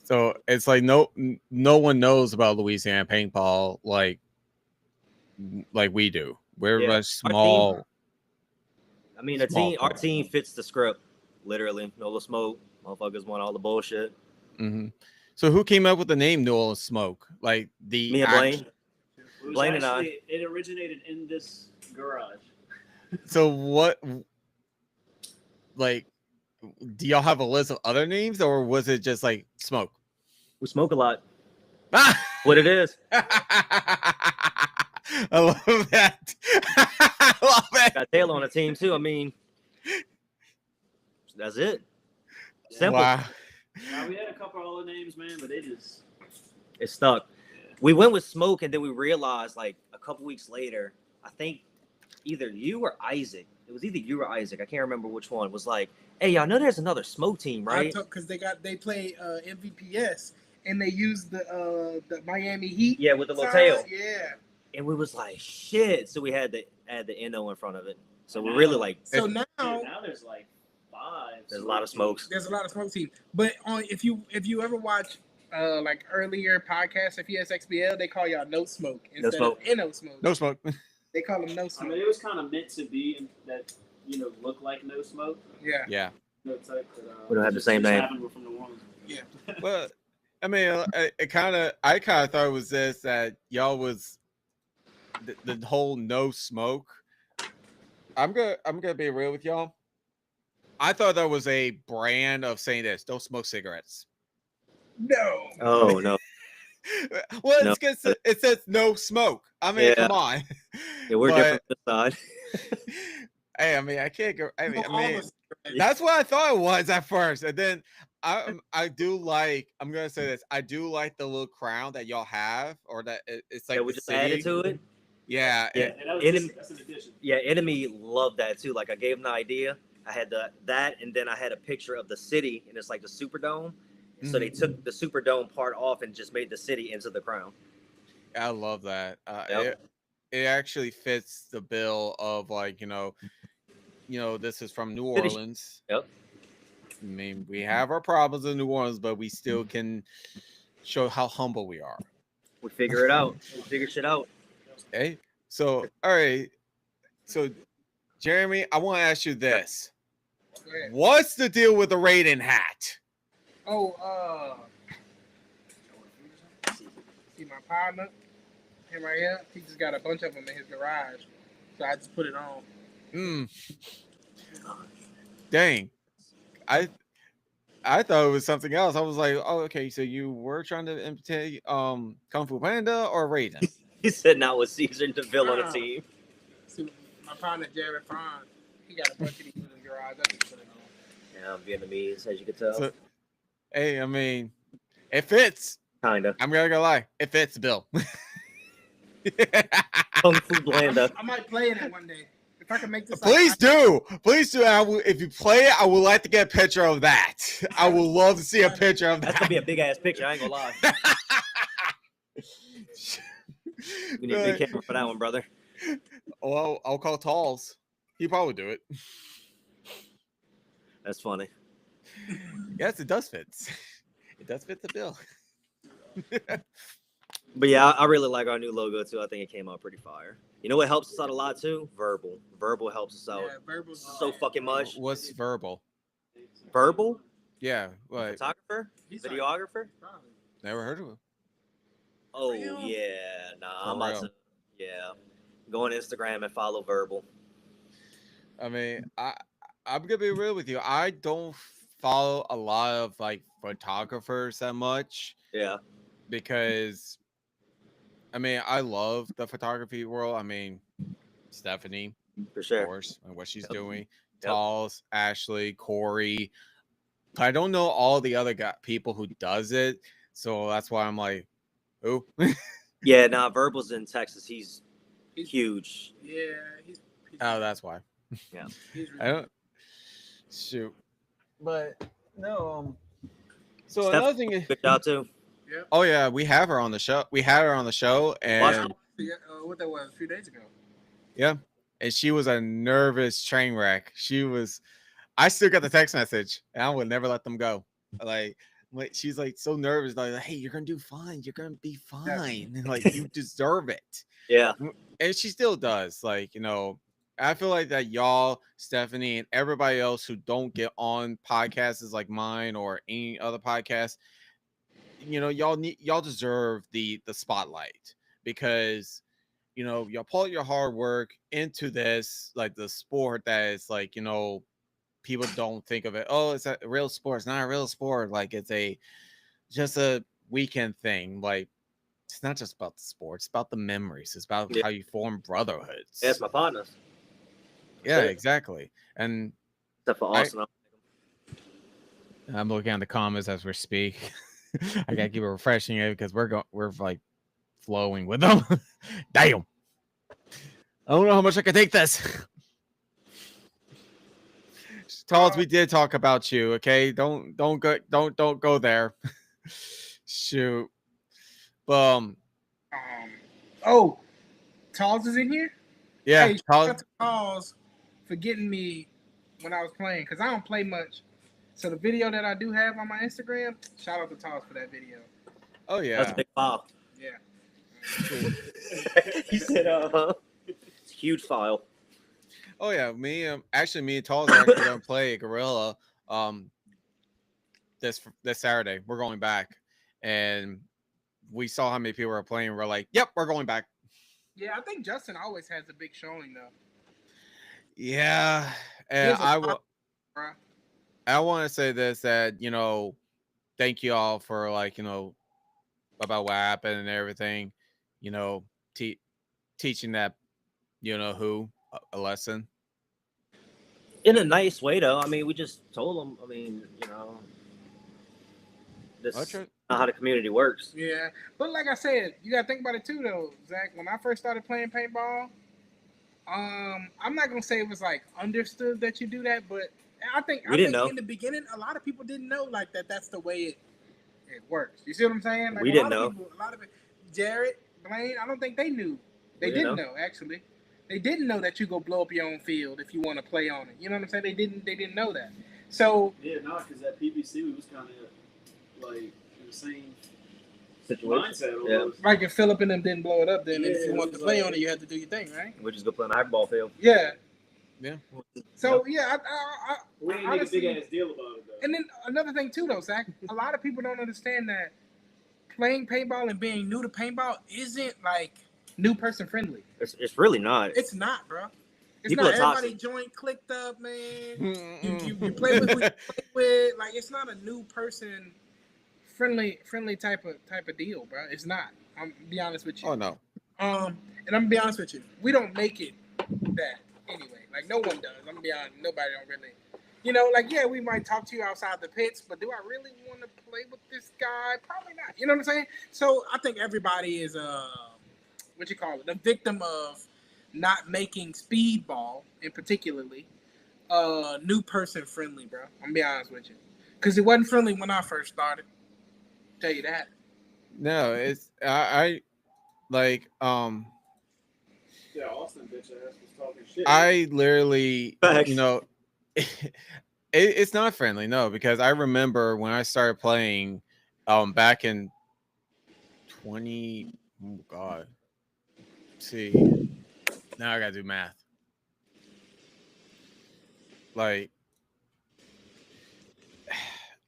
[SPEAKER 1] So it's like no one knows about Louisiana paintball like we do. We're
[SPEAKER 2] Yeah.
[SPEAKER 1] like small.
[SPEAKER 2] I mean,
[SPEAKER 1] Small
[SPEAKER 2] our
[SPEAKER 1] point.
[SPEAKER 2] team fits the script, literally. N.O Smoke, motherfuckers want all the bullshit.
[SPEAKER 1] Mhm. So who came up with the name N.O Smoke? Like the
[SPEAKER 2] Me and
[SPEAKER 1] act-
[SPEAKER 2] Blaine.
[SPEAKER 4] It was
[SPEAKER 2] Blaine and I.
[SPEAKER 4] actually, it originated in this garage.
[SPEAKER 1] So what? Like, do y'all have a list of other names, or was it just like Smoke?
[SPEAKER 2] We smoke a lot. What it is.
[SPEAKER 1] I love that. I love it.
[SPEAKER 2] Got Taylor on the team too. I mean, that's it. Simple.
[SPEAKER 1] Wow.
[SPEAKER 4] Now, we had a couple other names, man, but they just.
[SPEAKER 2] It stuck. We went with Smoke, and then we realized, like, a couple weeks later, I think either you or Isaac. It was either you or Isaac. I can't remember which one. Was like, hey, y'all know there's another Smoke team, right?
[SPEAKER 3] because they play MVPS and they use the Miami Heat.
[SPEAKER 2] Yeah, with the little
[SPEAKER 3] sign.
[SPEAKER 2] tail.
[SPEAKER 3] Yeah.
[SPEAKER 2] And we was like, shit. So we had to add the N.O in front of it. So we're really like,
[SPEAKER 3] So
[SPEAKER 4] Yeah,
[SPEAKER 3] now
[SPEAKER 4] now there's like 5.
[SPEAKER 2] there's a lot of smokes.
[SPEAKER 3] there's a lot of smoke teams. But if you ever watch like earlier podcasts of PSXBL, they call y'all No Smoke instead
[SPEAKER 2] Smoke.
[SPEAKER 3] of N.O Smoke.
[SPEAKER 1] No Smoke.
[SPEAKER 3] They call them No
[SPEAKER 4] I
[SPEAKER 3] Smoke.
[SPEAKER 4] mean, it was kind of meant to be that, look like No Smoke.
[SPEAKER 3] Yeah.
[SPEAKER 1] Yeah.
[SPEAKER 4] Type, but,
[SPEAKER 2] We don't have the same
[SPEAKER 4] just
[SPEAKER 2] name.
[SPEAKER 4] happened we're from New Orleans.
[SPEAKER 1] Well, I mean, I kind of thought it was this that y'all was the whole No Smoke. I'm gonna be real with y'all. I thought that was a brand of saying this: don't smoke cigarettes.
[SPEAKER 3] No.
[SPEAKER 2] Oh, no.
[SPEAKER 1] Well,
[SPEAKER 2] No.
[SPEAKER 1] it's because it says no smoke. I mean,
[SPEAKER 2] Yeah.
[SPEAKER 1] come on.
[SPEAKER 2] Yeah, we're
[SPEAKER 1] But-
[SPEAKER 2] different this side.
[SPEAKER 1] Hey, I mean, I can't go. I mean,
[SPEAKER 3] All the-
[SPEAKER 1] that's what I thought it was at first, and then I do like. I'm gonna say this. I do like the little crown that y'all have, or that it's like
[SPEAKER 2] Yeah, we
[SPEAKER 1] the
[SPEAKER 2] just
[SPEAKER 1] city.
[SPEAKER 2] added to it.
[SPEAKER 1] Yeah,
[SPEAKER 2] Yeah.
[SPEAKER 1] it-
[SPEAKER 4] And that was
[SPEAKER 2] Enemy-
[SPEAKER 4] that's an addition.
[SPEAKER 2] Yeah, Enemy loved that too. Like I gave him the idea. I had that, and then I had a picture of the city, and it's like the Superdome. So they took the Superdome part off and just made the city into the crown.
[SPEAKER 1] I love that.
[SPEAKER 2] Yep.
[SPEAKER 1] It actually fits the bill of like this is from New
[SPEAKER 2] City.
[SPEAKER 1] Orleans.
[SPEAKER 2] Yep.
[SPEAKER 1] I mean, we have our problems in New Orleans, but we still can show how humble we are.
[SPEAKER 2] We figure it out. We figure shit out.
[SPEAKER 1] Okay. So, all right. So, Jeremy, I want to ask you this.
[SPEAKER 3] Go ahead.
[SPEAKER 1] What's the deal with the Raiden hat?
[SPEAKER 3] Oh, see my partner, him right here. He just got a bunch of them in his garage, so I just put it on.
[SPEAKER 1] Dang. I thought it was something else. I was like, oh, okay. So you were trying to imitate Kung Fu Panda or Raiden?
[SPEAKER 2] He said not with Caesar and DeVille on the
[SPEAKER 3] Ah.
[SPEAKER 2] team.
[SPEAKER 3] See my partner Jared Phan, he got a bunch of these in his garage. I just put it on.
[SPEAKER 2] Yeah, I'm Vietnamese, as you can tell.
[SPEAKER 1] So, hey, I mean, it fits.
[SPEAKER 2] Kinda.
[SPEAKER 1] I'm gonna lie, it fits, Bill.
[SPEAKER 2] Kung Fu Blanda.
[SPEAKER 3] I might play in it one day if I can make this.
[SPEAKER 1] Please do. If you play it, I would like to get a picture of that. I would love to see a picture of
[SPEAKER 2] That's
[SPEAKER 1] that.
[SPEAKER 2] gonna be a big ass picture. I ain't gonna lie. We need a big camera for that one, brother.
[SPEAKER 1] Well, I'll call Talls. He probably do it.
[SPEAKER 2] That's funny.
[SPEAKER 1] Yes, it does fit. It does fit the bill.
[SPEAKER 2] But yeah, I really like our new logo too. I think it came out pretty fire. You know what helps us out a lot too? Verbal. Verbal helps us out
[SPEAKER 3] Yeah, Verbal's
[SPEAKER 2] so fucking much.
[SPEAKER 1] What's verbal?
[SPEAKER 2] Verbal?
[SPEAKER 1] Yeah, what?
[SPEAKER 2] Photographer?
[SPEAKER 3] He's
[SPEAKER 2] Videographer?
[SPEAKER 3] probably.
[SPEAKER 1] Never heard of him.
[SPEAKER 2] Oh
[SPEAKER 3] Real?
[SPEAKER 2] yeah. Nah, I'm
[SPEAKER 1] For
[SPEAKER 2] about to. Yeah. Go on Instagram and follow Verbal.
[SPEAKER 1] I mean, I'm gonna be real with you. I don't follow a lot of like photographers that much
[SPEAKER 2] Yeah.
[SPEAKER 1] because I mean I love the photography world. I mean, Stephanie,
[SPEAKER 2] For
[SPEAKER 1] of
[SPEAKER 2] sure.
[SPEAKER 1] course, and what she's
[SPEAKER 2] Yep.
[SPEAKER 1] doing.
[SPEAKER 2] Yep.
[SPEAKER 1] Talls, Ashley, Corey, I don't know all the other people who does it, so that's why I'm like, who?
[SPEAKER 2] Yeah, nah, Verbal's in Texas. He's
[SPEAKER 3] He's-
[SPEAKER 2] huge.
[SPEAKER 3] Yeah, he's
[SPEAKER 1] Oh, that's why.
[SPEAKER 2] Yeah.
[SPEAKER 3] he's
[SPEAKER 1] I don't shoot, but no. So
[SPEAKER 2] Steph,
[SPEAKER 1] another thing is,
[SPEAKER 2] good job too.
[SPEAKER 3] Yep.
[SPEAKER 1] oh yeah, we have her on the show. We had her on the show, and
[SPEAKER 3] Yeah, what that was a few days ago.
[SPEAKER 1] yeah, and she was a nervous train wreck. She was. I still got the text message, and I would never let them go. Like she's like so nervous, like, hey, you're gonna do fine. You're gonna be fine. Like you deserve it.
[SPEAKER 2] Yeah.
[SPEAKER 1] And she still does. Like, you know, I feel like that y'all, Stephanie, and everybody else who don't get on podcasts like mine or any other podcast, you know, y'all deserve the spotlight because you know y'all put your hard work into this, like the sport that is like, you know, people don't think of it. Oh, it's a real sport. It's not a real sport. Like it's just a weekend thing. Like it's not just about the sport. It's about the memories. It's about how you form brotherhoods.
[SPEAKER 2] Yeah, it's my partners.
[SPEAKER 1] Yeah, exactly. And
[SPEAKER 2] Except for Austin.
[SPEAKER 1] I'm looking at the comments as we speak. I gotta keep it refreshing it because we're like flowing with them. Damn. I don't know how much I can take this. Talls, we did talk about you, okay? Don't go there. Shoot.
[SPEAKER 3] Oh, Talls is in here.
[SPEAKER 1] Yeah,
[SPEAKER 3] Hey, shout out to Talls for getting me when I was playing because I don't play much. So the video that I do have on my Instagram, shout out to Talls for that video.
[SPEAKER 1] Oh yeah,
[SPEAKER 2] that's a big file.
[SPEAKER 3] Yeah.
[SPEAKER 2] He said, it's a huge file.
[SPEAKER 1] Oh yeah, me and Talls are actually gonna play Gorilla this Saturday. We're going back, and we saw how many people were playing. We're like, yep, we're going back.
[SPEAKER 3] Yeah, I think Justin always has a big showing though.
[SPEAKER 1] Yeah, and I want to say this, that you know, thank you all for like, you know, about what happened and everything, you know, teaching that, you know, who a lesson
[SPEAKER 2] in a nice way though. I mean, we just told them, I mean, you know, this is not how the community works.
[SPEAKER 3] Yeah, but like I said, you gotta think about it too though, Zach. When I first started playing paintball, I'm not gonna say it was like understood that you do that, but I think in the beginning a lot of people didn't know like that's the way it works. You see what I'm saying? Like
[SPEAKER 2] we didn't know.
[SPEAKER 3] A lot of it, Jared, Blaine, I don't think they knew. They didn't know actually. They didn't know that you go blow up your own field if you want to play on it. You know what I'm saying? They didn't know that. So
[SPEAKER 4] yeah, no, because at PBC we was kind of like in the same
[SPEAKER 2] situation.
[SPEAKER 4] Mindset.
[SPEAKER 2] Yeah.
[SPEAKER 3] Like if Philip and them didn't blow it up, then if you want to play on it, you have to do your thing, right?
[SPEAKER 2] Which is go play on the highball field.
[SPEAKER 3] Yeah.
[SPEAKER 1] Yeah.
[SPEAKER 3] So I
[SPEAKER 4] we didn't make a big ass deal about it though.
[SPEAKER 3] And then another thing too, though, Zach, a lot of people don't understand that playing paintball and being new to paintball isn't like new person friendly.
[SPEAKER 2] It's really not.
[SPEAKER 3] It's not, bro. It's
[SPEAKER 2] people
[SPEAKER 3] not.
[SPEAKER 2] Are
[SPEAKER 3] everybody
[SPEAKER 2] toxic.
[SPEAKER 3] joint clicked up, man. You play with who you play with. Like it's not a new person friendly type of deal, bro. It's not. I'm gonna be honest with you.
[SPEAKER 1] Oh no.
[SPEAKER 3] And I'm gonna be honest with you. We don't make it that anyway. Like no one does. I'm gonna be honest. Nobody don't really. You know, like yeah, we might talk to you outside the pits, but do I really want to play with this guy? Probably not. You know what I'm saying? So I think everybody is what you call it, a victim of not making speedball, in particularly, new person friendly, bro. I'm gonna be honest with you, because it wasn't friendly when I first started. Tell you that.
[SPEAKER 1] No, it's I like
[SPEAKER 4] Yeah, Austin bitch ass was talking shit.
[SPEAKER 1] I literally, you know, it's not friendly, no, because I remember when I started playing, back in 20. Oh God, let's see, now I gotta do math. Like,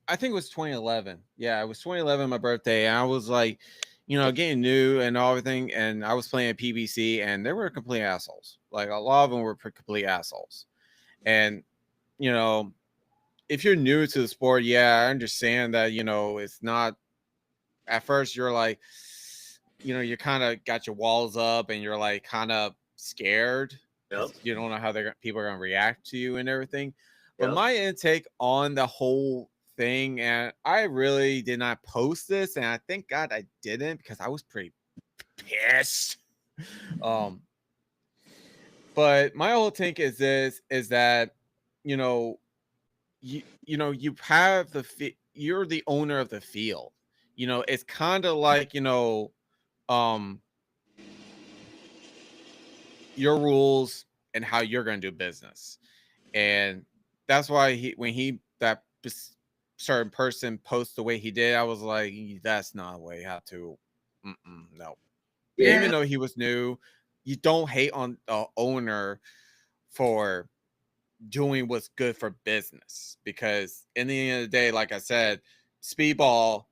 [SPEAKER 1] I think it was 2011. Yeah, it was 2011, my birthday, and I was like, you know, getting new and everything, and I was playing at PBC, and they were complete assholes. Like a lot of them were complete assholes, and you know, if you're new to the sport, yeah, I understand that, you know, it's not at first you're like, you know, you kind of got your walls up and you're like kind of scared.
[SPEAKER 2] Yep.
[SPEAKER 1] You don't know how people are going to react to you and everything. But my intake on the whole thing, and I really did not post this, and I thank God I didn't because I was pretty pissed. But my whole take is this: is that you know, you have you're the owner of the field. It's kind of like your rules and how you're going to do business. And that's why certain person posts the way he did, I was like, that's not a way how to, no.
[SPEAKER 3] Yeah.
[SPEAKER 1] Even though he was new, you don't hate on the owner for doing what's good for business, because in the end of the day, like I said, speedball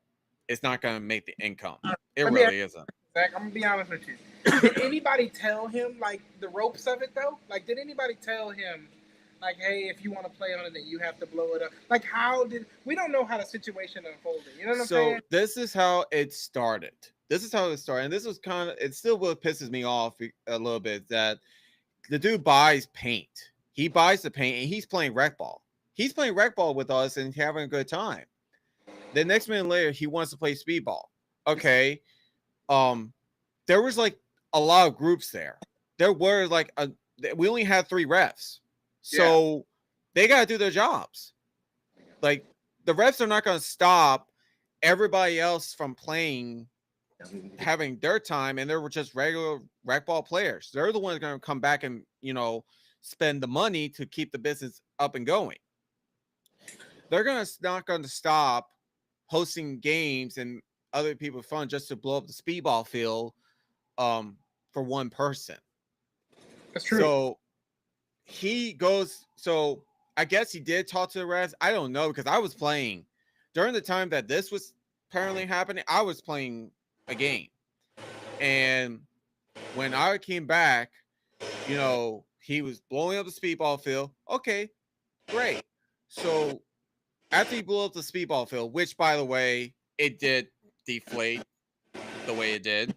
[SPEAKER 1] is not going to make the income. It really isn't.
[SPEAKER 3] Zach, I'm gonna be honest with you. Did anybody tell him like the ropes of it though? Like, did anybody tell him, like, hey, if you want to play on it, then you have to blow it up? Like, we don't know how the situation unfolded. You know what I'm saying?
[SPEAKER 1] So this is how it started. And this was it still what pisses me off a little bit, that the dude buys paint. He buys the paint and he's playing rec ball. He's playing rec ball with us and having a good time. The next minute later, he wants to play speedball. Okay. There was like a lot of groups there. There were like we only had 3 refs. So they got to do their jobs. Like, the refs are not going to stop everybody else from playing, having their time, and they were just regular rec ball players. They're the ones going to come back and, spend the money to keep the business up and going. They're not going to stop hosting games and other people's fun just to blow up the speedball field for one person.
[SPEAKER 3] That's true.
[SPEAKER 1] So I guess he did talk to the refs. I don't know, because I was playing during the time that this was apparently happening. I was playing a game, and when I came back, he was blowing up the speedball field. Okay, great. So after he blew up the speedball field, which, by the way, it did deflate the way it did.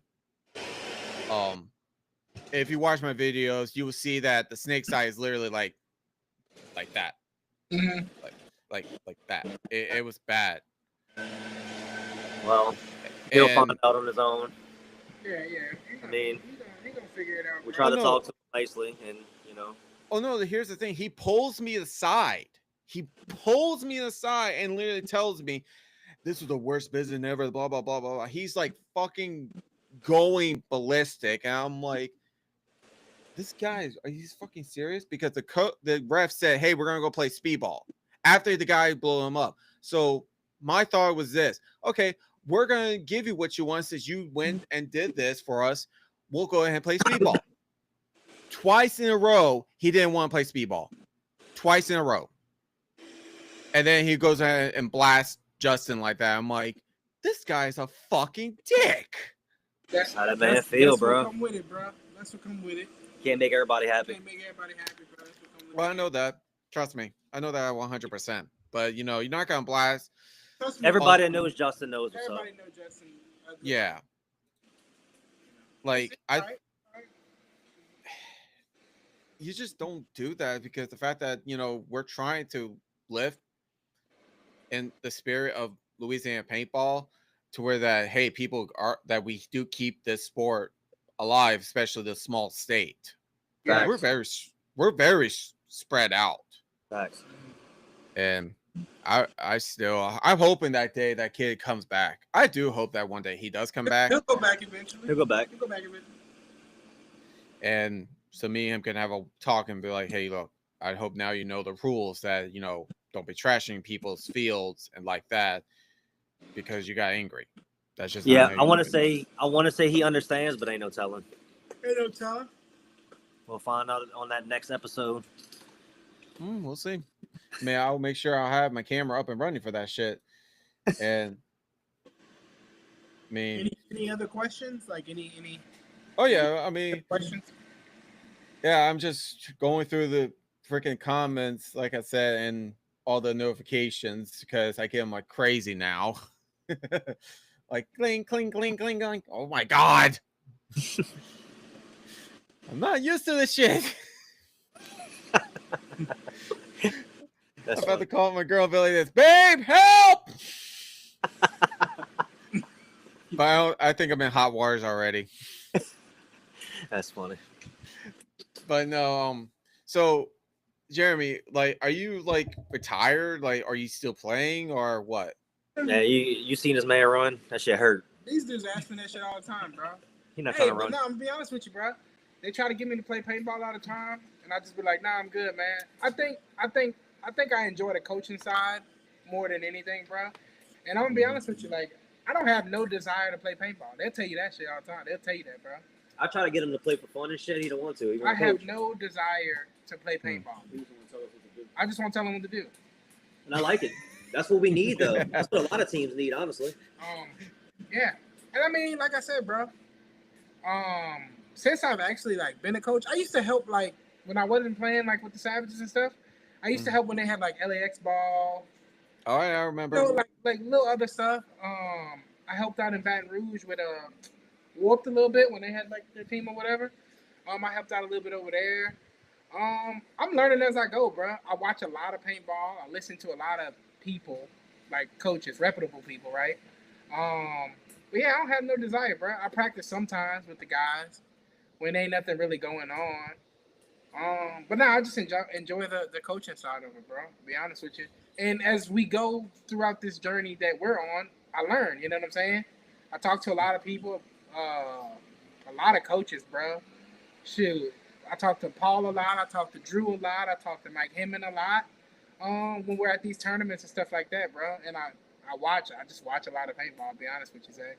[SPEAKER 1] If you watch my videos, you will see that the snake's eye is literally like that.
[SPEAKER 3] Mm-hmm.
[SPEAKER 1] Like that. It was bad.
[SPEAKER 2] Well, he'll find out on his own.
[SPEAKER 3] Yeah.
[SPEAKER 2] I mean,
[SPEAKER 3] he gonna figure it out.
[SPEAKER 2] We try to talk to him nicely, and
[SPEAKER 1] Oh no! Here's the thing. He pulls me aside. And literally tells me, "This was the worst business ever." Blah blah blah blah blah. He's like fucking going ballistic, and I'm like, "This guy, are you fucking serious?" Because the ref said, "Hey, we're gonna go play speedball," after the guy blew him up. So my thought was this: okay, we're gonna give you what you want since you went and did this for us. We'll go ahead and play speedball. Twice in a row, he didn't want to play speedball. Twice in a row. And then he goes ahead and blasts Justin like that. I'm like, this guy's a fucking dick.
[SPEAKER 2] That's how that man feel, bro.
[SPEAKER 3] That's what come with it, bro. That's what come with it.
[SPEAKER 2] Can't make everybody happy.
[SPEAKER 3] Can't make everybody happy, bro. That's what come with
[SPEAKER 1] Well, I know that. Trust me. I know that 100%. But, you're not going to blast.
[SPEAKER 2] Everybody that knows Justin knows what's up.
[SPEAKER 3] Everybody knows Justin.
[SPEAKER 1] Yeah. Like, you just don't do that, because the fact that, we're trying to lift in the spirit of Louisiana paintball to where that, hey, that we do keep this sport alive, especially the small state. Yeah, we're very spread out.
[SPEAKER 2] Facts.
[SPEAKER 1] And I'm hoping that day that kid comes back. I do hope that one day he does come back.
[SPEAKER 3] He'll go back eventually.
[SPEAKER 2] He'll go back
[SPEAKER 3] eventually.
[SPEAKER 1] And so me and him can have a talk and be like, hey, look, I hope now you know the rules, that, don't be trashing people's fields and like that because you got angry. That's just
[SPEAKER 2] I want to say he understands, but ain't no telling.
[SPEAKER 3] Ain't no telling.
[SPEAKER 2] We'll find out on that next episode.
[SPEAKER 1] We'll see. Man, I'll make sure I'll have my camera up and running for that shit. And I mean,
[SPEAKER 3] any other questions? Like any?
[SPEAKER 1] Oh yeah, I mean,
[SPEAKER 3] questions.
[SPEAKER 1] Yeah, I'm just going through the freaking comments, like I said, and all the notifications, because I get them like crazy now. Like cling, cling, cling, cling, cling. Oh my god. I'm not used to this shit.
[SPEAKER 2] That's
[SPEAKER 1] I'm about
[SPEAKER 2] funny.
[SPEAKER 1] to call my girl and be like this, babe, help! But I think I'm in hot waters already.
[SPEAKER 2] That's funny.
[SPEAKER 1] But no, so Jeremy, like, are you like retired? Like, are you still playing or what?
[SPEAKER 2] Yeah, you seen this man run? That shit hurt.
[SPEAKER 3] These dudes ask me that shit all the time, bro.
[SPEAKER 2] He not
[SPEAKER 3] Hey,
[SPEAKER 2] trying to
[SPEAKER 3] but
[SPEAKER 2] run.
[SPEAKER 3] no, I'm gonna be honest with you, bro. They try to get me to play paintball all the time, and I just be like, nah, I'm good, man. I think I enjoy the coaching side more than anything, bro. And I'm gonna be honest with you, like, I don't have no desire to play paintball. They'll tell you that shit all the time. They'll tell you that, bro.
[SPEAKER 2] I try to get him to play for fun and shit. He don't want to. He
[SPEAKER 3] I
[SPEAKER 2] want to
[SPEAKER 3] have
[SPEAKER 2] coach.
[SPEAKER 3] no desire to play paintball.
[SPEAKER 4] He was gonna tell us what to do.
[SPEAKER 3] I just want to tell them what to do.
[SPEAKER 2] And I like it. That's what we need, though. That's what a lot of teams need, honestly.
[SPEAKER 3] Yeah. And I mean, like I said, bro, since I've actually like been a coach, I used to help like when I wasn't playing like with the Savages and stuff. I used to help when they had like LAX ball.
[SPEAKER 1] Oh, yeah, I remember.
[SPEAKER 3] You know, like little other stuff. I helped out in Baton Rouge with Warped a little bit when they had like their team or whatever. I helped out a little bit over there. I'm learning as I go, bro. I watch a lot of paintball. I listen to a lot of people, like coaches, reputable people, right? But yeah, I don't have no desire, bro. I practice sometimes with the guys when ain't nothing really going on. But no, I just enjoy the coaching side of it, bro. To be honest with you. And as we go throughout this journey that we're on, I learn. You know what I'm saying? I talk to a lot of people, a lot of coaches, bro. Shoot, I talk to Paul a lot. I talk to Drew a lot. I talk to Mike Hemmon a lot. When we're at these tournaments and stuff like that, bro. And I just watch a lot of paintball, to be honest with you, Zay.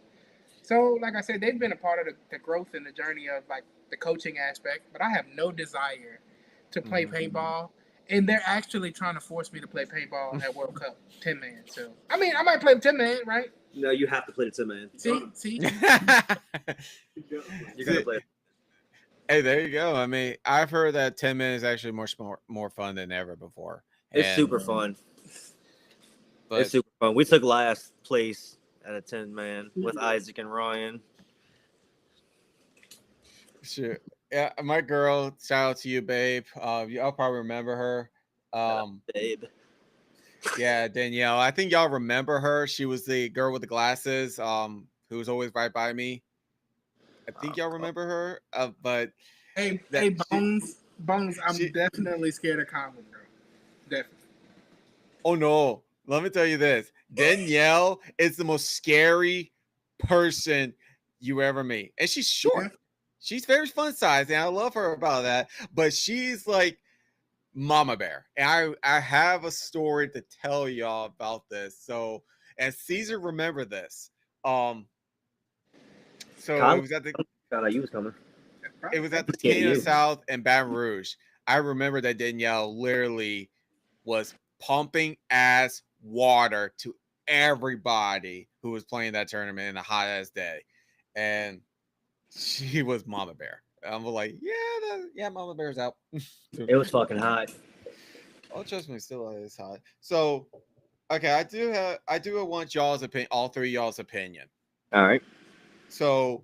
[SPEAKER 3] So, like I said, they've been a part of the growth and the journey of like the coaching aspect, but I have no desire to play paintball. And they're actually trying to force me to play paintball at World Cup 10-man. So, I mean, I might play 10-man, right?
[SPEAKER 2] No, you have to play the 10-man.
[SPEAKER 3] See?
[SPEAKER 2] You're going to play it.
[SPEAKER 1] Hey, there you go. I mean, I've heard that 10 minutes is actually more fun than ever before.
[SPEAKER 2] It's super fun.
[SPEAKER 1] But
[SPEAKER 2] It's super fun. We took last place at a 10-man with Isaac and Ryan.
[SPEAKER 1] sure. Yeah, my girl, shout out to you, babe. Y'all probably remember her.
[SPEAKER 2] Babe.
[SPEAKER 1] Yeah, Danielle. I think y'all remember her. She was the girl with the glasses, who was always right by me. I think y'all remember her. But
[SPEAKER 3] Hey, Bones, I'm definitely scared of Congo, bro. Definitely.
[SPEAKER 1] Oh no, let me tell you this. Danielle is the most scary person you ever meet. And she's short.
[SPEAKER 3] Yeah.
[SPEAKER 1] She's very fun sized, and I love her about that. But she's like Mama Bear. And I have a story to tell y'all about this. So, and Caesar, remember this. So
[SPEAKER 2] Kyle?
[SPEAKER 1] it was at the
[SPEAKER 2] Found out you was coming.
[SPEAKER 1] it was at the
[SPEAKER 2] Yeah,
[SPEAKER 1] King of
[SPEAKER 2] you.
[SPEAKER 1] the South and Baton Rouge. I remember that Danielle literally was pumping ass water to everybody who was playing that tournament in a hot ass day. And she was Mama Bear. I'm like, yeah, Mama Bear's out.
[SPEAKER 2] It was fucking hot.
[SPEAKER 1] Oh, trust me, still is hot. So, okay, I do want y'all's opinion, all three of y'all's opinion.
[SPEAKER 2] All right.
[SPEAKER 1] So,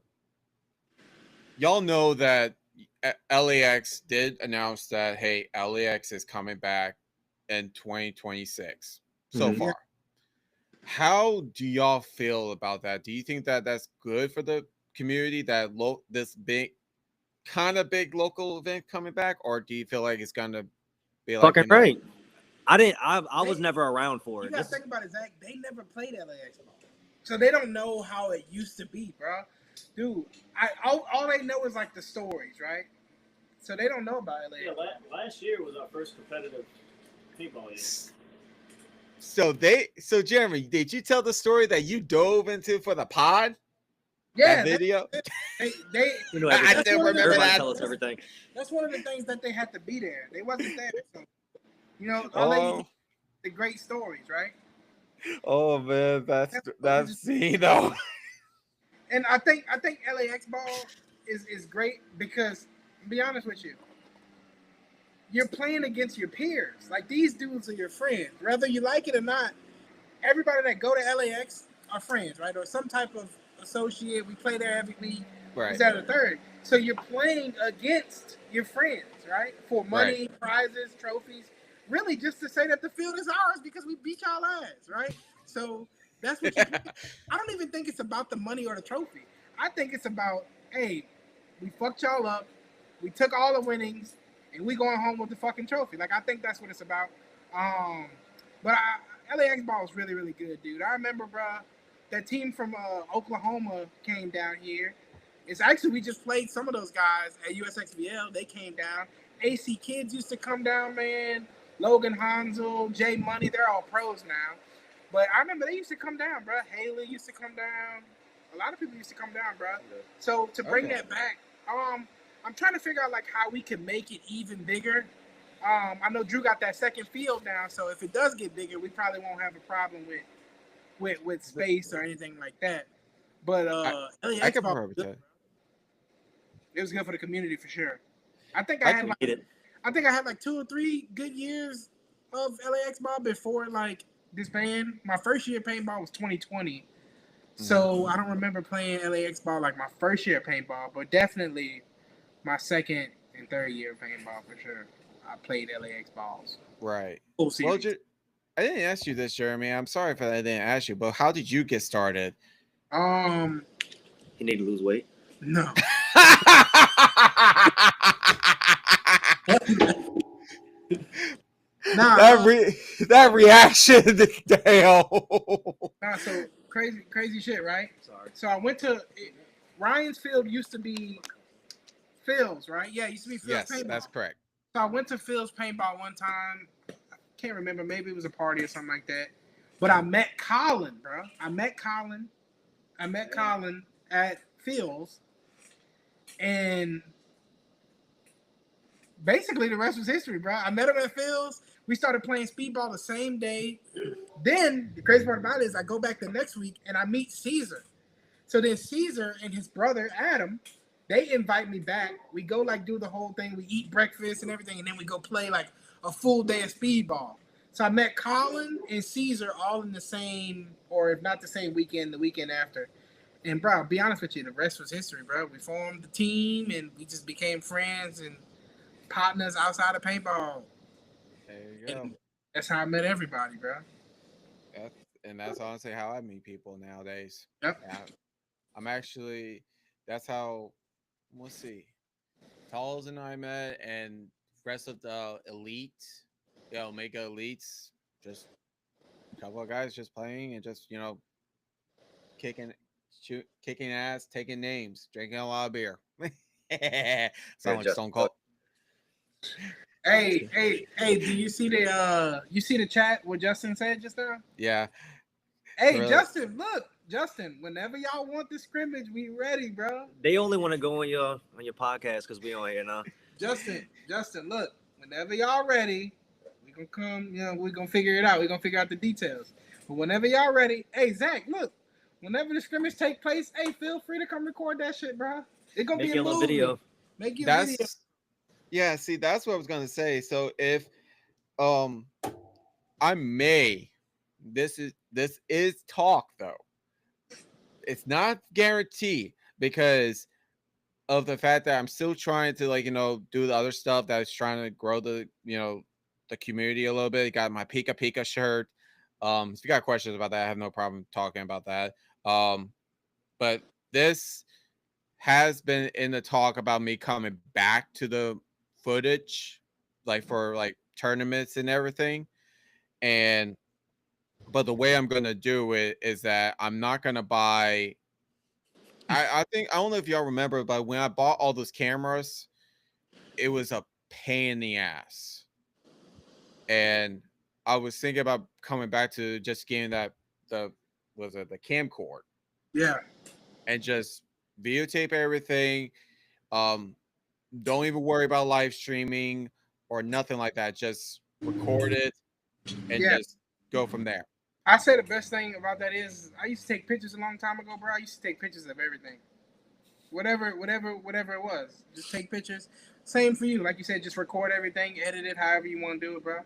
[SPEAKER 1] y'all know that LAX did announce that, hey, LAX is coming back in 2026 so far. How do y'all feel about that? Do you think that that's good for the community, that this kind of big local event coming back, or do you feel like it's gonna be like
[SPEAKER 2] Fucking right. I was never around for
[SPEAKER 3] You
[SPEAKER 2] it.
[SPEAKER 3] gotta think about it, Zach. They never played LAX ball, so they don't know how it used to be, bro. Dude, all they know is like the stories, right? So they don't know about LAX.
[SPEAKER 4] Yeah, last year was our first competitive paintball year.
[SPEAKER 1] So Jeremy, did you tell the story that you dove into for the pod?
[SPEAKER 3] Yeah,
[SPEAKER 1] that video.
[SPEAKER 3] They
[SPEAKER 2] You know,
[SPEAKER 1] I still remember
[SPEAKER 2] everybody
[SPEAKER 1] that.
[SPEAKER 2] tell us everything.
[SPEAKER 3] That's one of the things that they had to be there. They wasn't there, so you know, all they need is the great stories, right?
[SPEAKER 1] Oh man, that's me though.
[SPEAKER 3] And I think LAX ball is great because, to be honest with you, you're playing against your peers. Like, these dudes are your friends, whether you like it or not. Everybody that go to LAX are friends, right? Or some type of associate. We play there every week.
[SPEAKER 1] Right.
[SPEAKER 3] It's at the third. So you're playing against your friends, right? For money, prizes, trophies. really just to say that the field is ours because we beat y'all ass, right? So that's what you. I don't even think it's about the money or the trophy. I think it's about, hey, we fucked y'all up, we took all the winnings, and we going home with the fucking trophy. Like I think that's what it's about. But LAX ball was really, really good, dude. I remember, bro, that team from Oklahoma came down here. It's actually, we just played some of those guys at USXVL. They came down. AC Kids used to come down, man. Logan Hansel, Jay Money, they're all pros now. But I remember they used to come down, bro. Haley used to come down. A lot of people used to come down, bro. So to bring that back, I'm trying to figure out like how we can make it even bigger. I know Drew got that second field down, so if it does get bigger, we probably won't have a problem with space or anything like that. But
[SPEAKER 1] I can probably tell.
[SPEAKER 3] It was good for the community for sure. I think I had like 2 or 3 good years of LAX ball before like disband. My first year of paintball was 2020. So I don't remember playing LAX ball like my first year of paintball, but definitely my second and third year of paintball for sure. I played LAX balls.
[SPEAKER 1] Right.
[SPEAKER 3] Well,
[SPEAKER 1] I didn't ask you this, Jeremy. I'm sorry for that. I didn't ask you, but how did you get started?
[SPEAKER 2] He need to lose weight.
[SPEAKER 3] No.
[SPEAKER 1] That reaction, damn.
[SPEAKER 3] Nah, so crazy shit, right? Sorry. So I went to Ryan's field used to be Phil's, right? Yeah, it used to be Phil's paintball.
[SPEAKER 1] That's correct.
[SPEAKER 3] So I went to Phil's paintball one time. I can't remember. Maybe it was a party or something like that. But I met Colin, bro. I met Colin at Phil's. And basically the rest was history, bro. I met him at Phil's. We started playing speedball the same day. Then the crazy part about it is I go back the next week and I meet Caesar. So then Caesar and his brother Adam, they invite me back. We go like do the whole thing. We eat breakfast and everything, and then we go play like a full day of speedball. So I met Colin and Caesar all in the same, or if not the same weekend, the weekend after. And bro, I'll be honest with you, the rest was history, bro. We formed the team and we just became friends and partners outside of paintball.
[SPEAKER 1] There you go.
[SPEAKER 3] And that's how I met everybody, bro.
[SPEAKER 1] That's honestly how I meet people nowadays.
[SPEAKER 3] Yep.
[SPEAKER 1] I'm actually, that's how, we'll see. Talls and I met, and rest of the elite, Omega elites, just a couple of guys just playing and just, kicking ass, taking names, drinking a lot of beer. Sound like Stone Cold.
[SPEAKER 3] Hey, do you see the chat what Justin said just now?
[SPEAKER 1] Yeah.
[SPEAKER 3] Hey, really? Justin, whenever y'all want the scrimmage, we ready, bro.
[SPEAKER 2] They only want to go on your podcast because we on here now.
[SPEAKER 3] Justin, look, whenever y'all ready, we gonna come, we gonna figure it out. We gonna figure out the details. But whenever y'all ready, hey Zach, look, whenever the scrimmage take place, hey, feel free to come record that shit, bro. It's gonna be a movie.
[SPEAKER 2] Video.
[SPEAKER 3] Make your video.
[SPEAKER 1] Yeah, see, that's what I was gonna say. So if I may, this is talk though. It's not guaranteed because of the fact that I'm still trying to do the other stuff that's trying to grow the the community a little bit. I got my Pika Pika shirt. If you got questions about that, I have no problem talking about that. But this has been in the talk about me coming back to the footage, for tournaments and everything. But the way I'm gonna do it is that I'm not gonna buy. I don't know if y'all remember, but when I bought all those cameras, it was a pain in the ass, and I was thinking about coming back to just getting the camcorder,
[SPEAKER 3] yeah,
[SPEAKER 1] and just videotape everything. Don't even worry about live streaming or nothing like that. Just record it and just go from there.
[SPEAKER 3] I say the best thing about that is I used to take pictures a long time ago, bro. I used to take pictures of everything. Whatever it was. Just take pictures. Same for you. Like you said, just record everything, edit it however you want to do it, bro.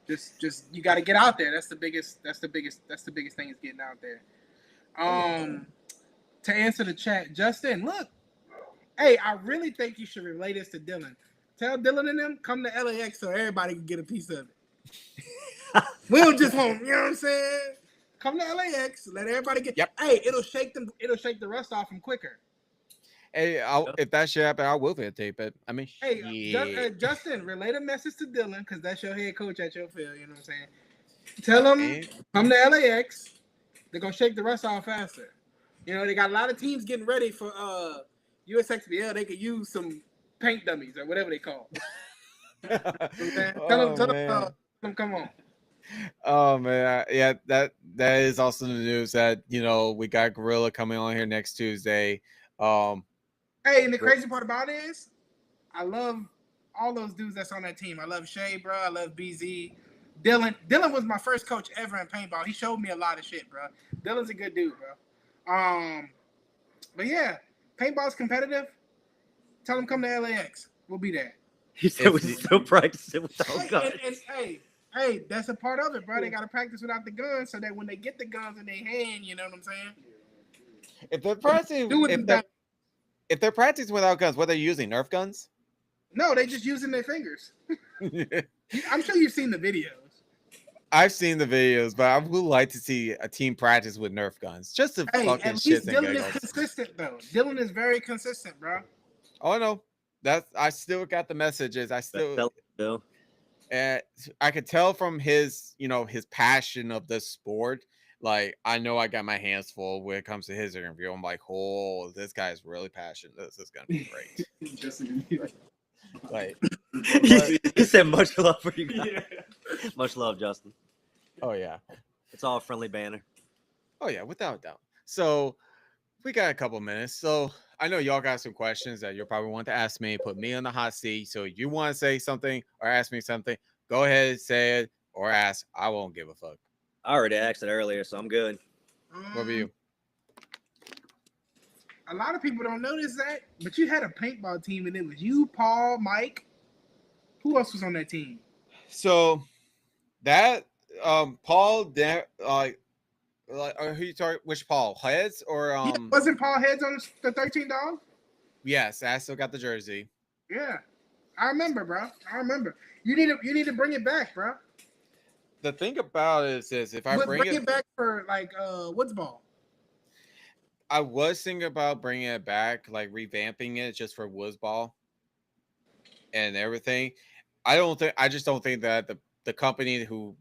[SPEAKER 3] Just you gotta get out there. That's the biggest thing is getting out there. To answer the chat, Justin, look. Hey, I really think you should relay this to Dylan. Tell Dylan and them, come to LAX so everybody can get a piece of it. We don't just want, you know what I'm saying? Come to LAX, let everybody get.
[SPEAKER 1] Yep.
[SPEAKER 3] Hey, it'll shake them. It'll shake the rust off them quicker.
[SPEAKER 1] Hey, if that shit happen, I will videotape it. I mean,
[SPEAKER 3] Hey,
[SPEAKER 1] shit.
[SPEAKER 3] Justin, relay a message to Dylan because that's your head coach at your field. You know what I'm saying? Tell them
[SPEAKER 1] Hey.
[SPEAKER 3] come to LAX. They're gonna shake the rust off faster. You know, they got a lot of teams getting ready for USXBL. They could use some paint dummies or whatever they call. Tell them, come on.
[SPEAKER 1] Oh man, yeah, that is also the news that we got Gorilla coming on here next Tuesday.
[SPEAKER 3] Hey, and the crazy part about it is, I love all those dudes that's on that team. I love Shay, bro. I love BZ. Dylan was my first coach ever in paintball. He showed me a lot of shit, bro. Dylan's a good dude, bro. But yeah, paintball's competitive. Tell them come to LAX. We'll be there.
[SPEAKER 2] He said we're still practicing without guns.
[SPEAKER 3] And hey, that's a part of it, bro. They got to practice without the guns so that when they get the guns in their hand, you know what I'm saying?
[SPEAKER 1] If they're practicing, if they're practicing without guns, what are they using? Nerf guns?
[SPEAKER 3] No, they just using their fingers. I'm sure you've seen the videos.
[SPEAKER 1] I've seen the videos, but I would like to see a team practice with Nerf guns just to fucking
[SPEAKER 3] at
[SPEAKER 1] shit
[SPEAKER 3] least
[SPEAKER 1] and
[SPEAKER 3] Dylan
[SPEAKER 1] giggles.
[SPEAKER 3] is consistent though. Dylan is very consistent, bro.
[SPEAKER 1] Oh no, I still got the messages. I still. I could tell from his, his passion of the sport. Like, I know I got my hands full when it comes to his interview. I'm like, oh, this guy's really passionate. This is gonna be great. Like,
[SPEAKER 2] he said, "Much love for you guys." Yeah. Much love, Justin.
[SPEAKER 1] Oh yeah,
[SPEAKER 2] it's all friendly banner.
[SPEAKER 1] Oh yeah, without a doubt. So we got a couple minutes. So I know y'all got some questions that you'll probably want to ask me, put me on the hot seat. So you want to say something or ask me something, go ahead and say it or ask. I won't give a fuck.
[SPEAKER 2] I already asked it earlier, so I'm good.
[SPEAKER 1] What about you?
[SPEAKER 3] A lot of people don't notice that, but you had a paintball team, and it was you, Paul, Mike. Who else was on that team?
[SPEAKER 1] So that Paul, who you talking? Which Paul? Heads or
[SPEAKER 3] wasn't Paul Heads on the 13 dog?
[SPEAKER 1] Yes, I still got the jersey.
[SPEAKER 3] Yeah, I remember, bro. I remember. You need to bring it back, bro.
[SPEAKER 1] The thing about it is if I bring
[SPEAKER 3] it back for like Woods Ball.
[SPEAKER 1] I was thinking about bringing it back, like revamping it just for Woods Ball and everything. I just don't think that the company who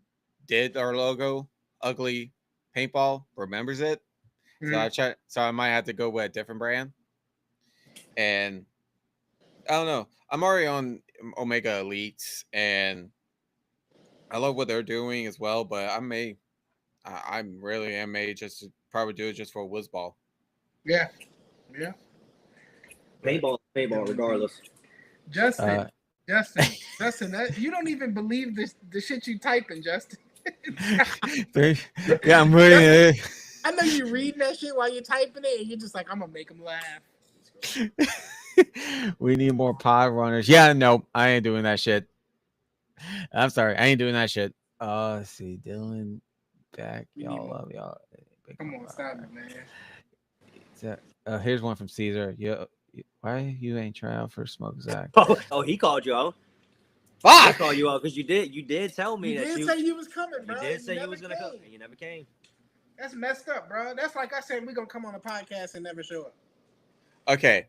[SPEAKER 1] did our logo, Ugly Paintball, remembers it. Mm-hmm. So I might have to go with a different brand. And I don't know. I'm already on Omega Elites and I love what they're doing as well, but I'm really may just to probably do it just for Woods Ball.
[SPEAKER 3] Yeah.
[SPEAKER 2] Paintball, regardless.
[SPEAKER 3] Justin, you don't even believe the shit you typing, Justin.
[SPEAKER 1] Yeah, I'm reading it.
[SPEAKER 3] I know you're reading that shit while you're typing it, and you're just like, I'm gonna make them laugh.
[SPEAKER 1] We need more pod runners. Yeah, no, I ain't doing that shit. I'm sorry, I ain't doing that shit. Let's see, Dylan back. Y'all love y'all.
[SPEAKER 3] Come on, stop it, man.
[SPEAKER 1] Here's one from Caesar. Why you ain't try out for Smoke, Zach?
[SPEAKER 2] Oh, he called you out.
[SPEAKER 1] Fuck!
[SPEAKER 2] He called you out because you did tell me that
[SPEAKER 3] you did say you was coming, bro.
[SPEAKER 2] You did say you was gonna come, and you never came.
[SPEAKER 3] That's messed up, bro. That's like I said, we're gonna come on a podcast and never show up.
[SPEAKER 1] Okay,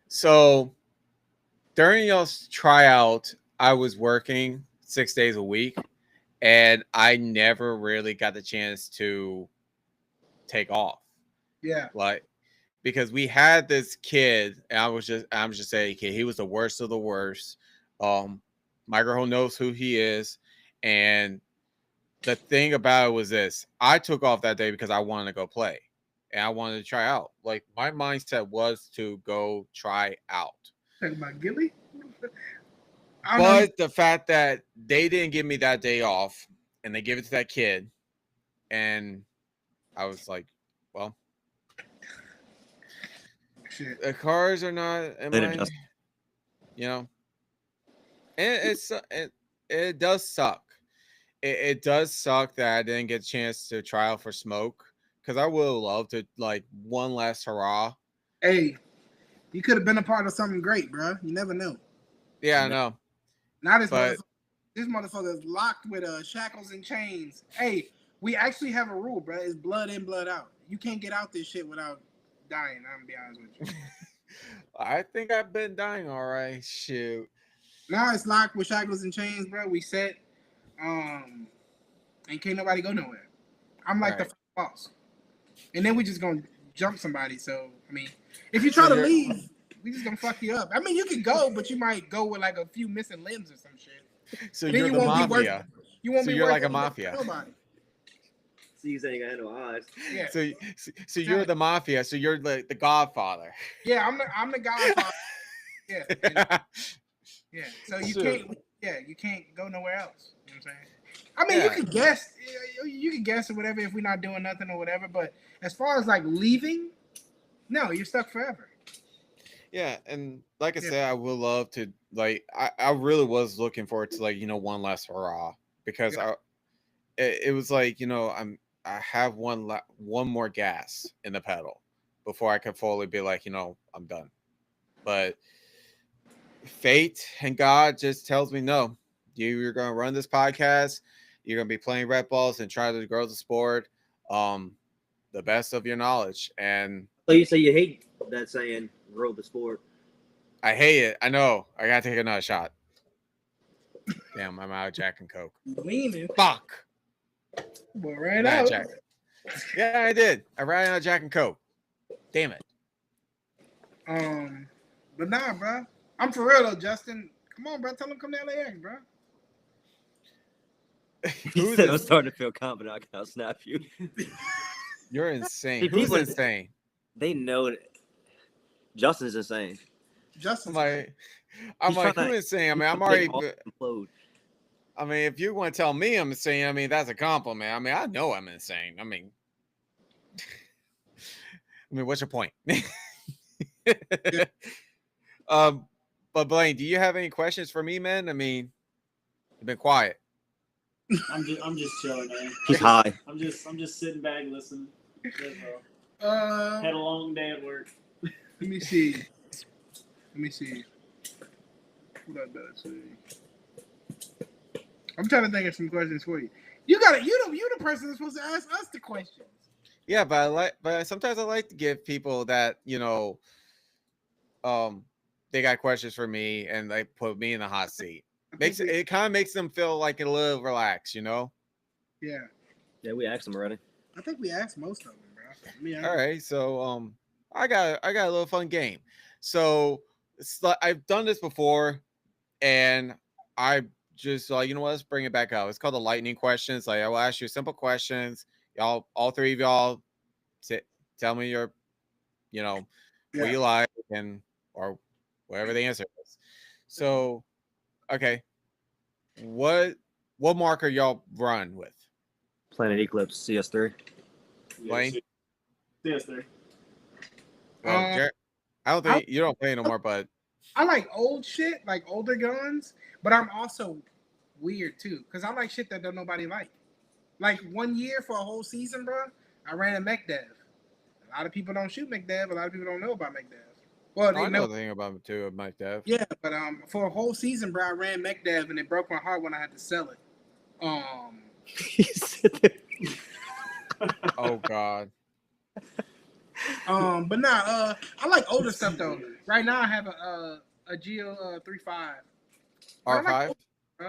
[SPEAKER 1] so during y'all's tryout, I was working 6 days a week, and I never really got the chance to take off.
[SPEAKER 3] Yeah,
[SPEAKER 1] like because we had this kid, and I'm just saying, kid, he was the worst of the worst. My girl knows who he is, and the thing about it was this: I took off that day because I wanted to go play, and I wanted to try out. Like my mindset was to go try out.
[SPEAKER 3] Talking about Gilly.
[SPEAKER 1] But the fact that they didn't give me that day off, and they give it to that kid, and I was like, well.
[SPEAKER 3] Shit.
[SPEAKER 1] The cars are not, and it does suck. It does suck that I didn't get a chance to try out for Smoke because I would love to like one last hurrah.
[SPEAKER 3] Hey, you could have been a part of something great, bro. You never know.
[SPEAKER 1] Yeah, I know.
[SPEAKER 3] Not as much. This motherfucker's locked with shackles and chains. Hey, we actually have a rule, bro. It's blood in, blood out. You can't get out this shit without dying. I'm gonna be honest with you.
[SPEAKER 1] I think I've been dying. All right, shoot.
[SPEAKER 3] Now it's locked with shackles and chains, bro. We set, and can't nobody go nowhere. I'm like the boss, and then we just gonna jump somebody. So I mean, if you try to leave, we just gonna fuck you up. I mean, you can go, but you might go with like a few missing limbs or some shit.
[SPEAKER 1] So you're the mafia.
[SPEAKER 3] You won't be
[SPEAKER 1] you're like a mafia.
[SPEAKER 2] So you saying you got no eyes?
[SPEAKER 3] Yeah.
[SPEAKER 1] So you're the mafia. So you're the Godfather.
[SPEAKER 3] Yeah, I'm the Godfather. Yeah. Yeah. So you can't go nowhere else. You know what I'm saying? I mean, you can guess. You can guess or whatever if we're not doing nothing or whatever. But as far as like leaving, no, you're stuck forever.
[SPEAKER 1] Yeah, and like I said, I would love to like. I really was looking forward to like one last hurrah because it was like I have one more gas in the pedal before I could fully be like I'm done. But fate and God just tells me no. You're going to run this podcast. You're going to be playing red balls and try to grow the sport, the best of your knowledge. And
[SPEAKER 2] so you say you hate that saying, "Grow the sport."
[SPEAKER 1] I hate it. I know. I got to take another shot. Damn, I'm out of Jack and Coke.
[SPEAKER 3] Leaning.
[SPEAKER 1] Fuck.
[SPEAKER 3] Well, right out.
[SPEAKER 1] Jack. Yeah, I did. I ran out of Jack and Coke. Damn it.
[SPEAKER 3] But nah, bro. I'm for real though, Justin. Come on, bro. Tell him come to LAX, bro.
[SPEAKER 2] He said I'm starting to feel confident. I'll snap you.
[SPEAKER 1] You're insane.
[SPEAKER 2] See,
[SPEAKER 1] Who's
[SPEAKER 2] people-
[SPEAKER 1] insane?
[SPEAKER 2] They know that Justin's insane.
[SPEAKER 3] Justin's
[SPEAKER 1] I'm like, who insane? I mean, I'm already.
[SPEAKER 2] Implode.
[SPEAKER 1] I mean, if you want to tell me I'm insane, I mean, that's a compliment. I mean, I know I'm insane. I mean, what's your point? But Blaine, do you have any questions for me, man? I mean, you've been quiet.
[SPEAKER 4] I'm just chilling, man.
[SPEAKER 2] He's high.
[SPEAKER 4] I'm just sitting back listening.
[SPEAKER 3] Had
[SPEAKER 4] a long day at work.
[SPEAKER 3] Let me see. What I better say? I'm trying to think of some questions for you. You the person that's supposed to ask us the questions.
[SPEAKER 1] Yeah, but sometimes I like to give people that they got questions for me and they put me in the hot seat. It kind of makes them feel like a little relaxed,
[SPEAKER 3] Yeah.
[SPEAKER 2] Yeah, we asked him already.
[SPEAKER 3] I think we asked most of them, bro.
[SPEAKER 1] All right, so I got a little fun game. So I've done this before, and I just let's bring it back up. It's called the lightning questions. Like I will ask you simple questions. Y'all, all three of y'all, tell me your, what you like or whatever the answer is. So, okay, what marker y'all run with?
[SPEAKER 2] Planet Eclipse CS3.
[SPEAKER 1] Blaine?
[SPEAKER 4] CS3.
[SPEAKER 1] Well, Jared, I don't think you don't play no more, but
[SPEAKER 3] I like old shit, like older guns, but I'm also weird too, because I like shit that don't nobody like. Like 1 year for a whole season, bro, I ran a mech dev. A lot of people don't shoot mech dev. A lot of people don't know about mech dev. Well,
[SPEAKER 1] I know the thing about it too, mech dev.
[SPEAKER 3] Yeah, but for a whole season, bro, I ran mech dev, and it broke my heart when I had to sell it.
[SPEAKER 1] Oh God.
[SPEAKER 3] But nah, I like older stuff though. Right now, I have a Geo 3.5.
[SPEAKER 1] R5.
[SPEAKER 3] Like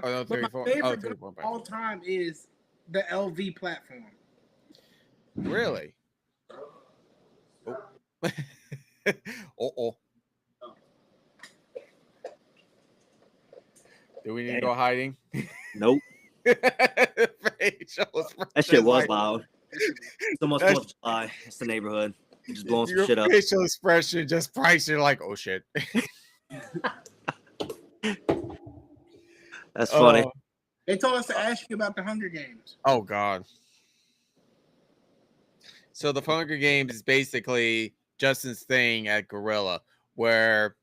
[SPEAKER 1] oh no, 3.4.
[SPEAKER 3] My favorite
[SPEAKER 1] 3.4.
[SPEAKER 3] gun of all time is the LV platform.
[SPEAKER 1] Really? Oh. Do we need to go hiding?
[SPEAKER 2] Nope. That shit was loud. It's almost 4th of July. It's the neighborhood. You're just blowing some shit up.
[SPEAKER 1] Your facial expression just price. You're like, oh shit.
[SPEAKER 2] That's funny.
[SPEAKER 3] They told us to ask you about the Hunger Games.
[SPEAKER 1] Oh God. So the Hunger Games is basically Justin's thing at Gorilla, where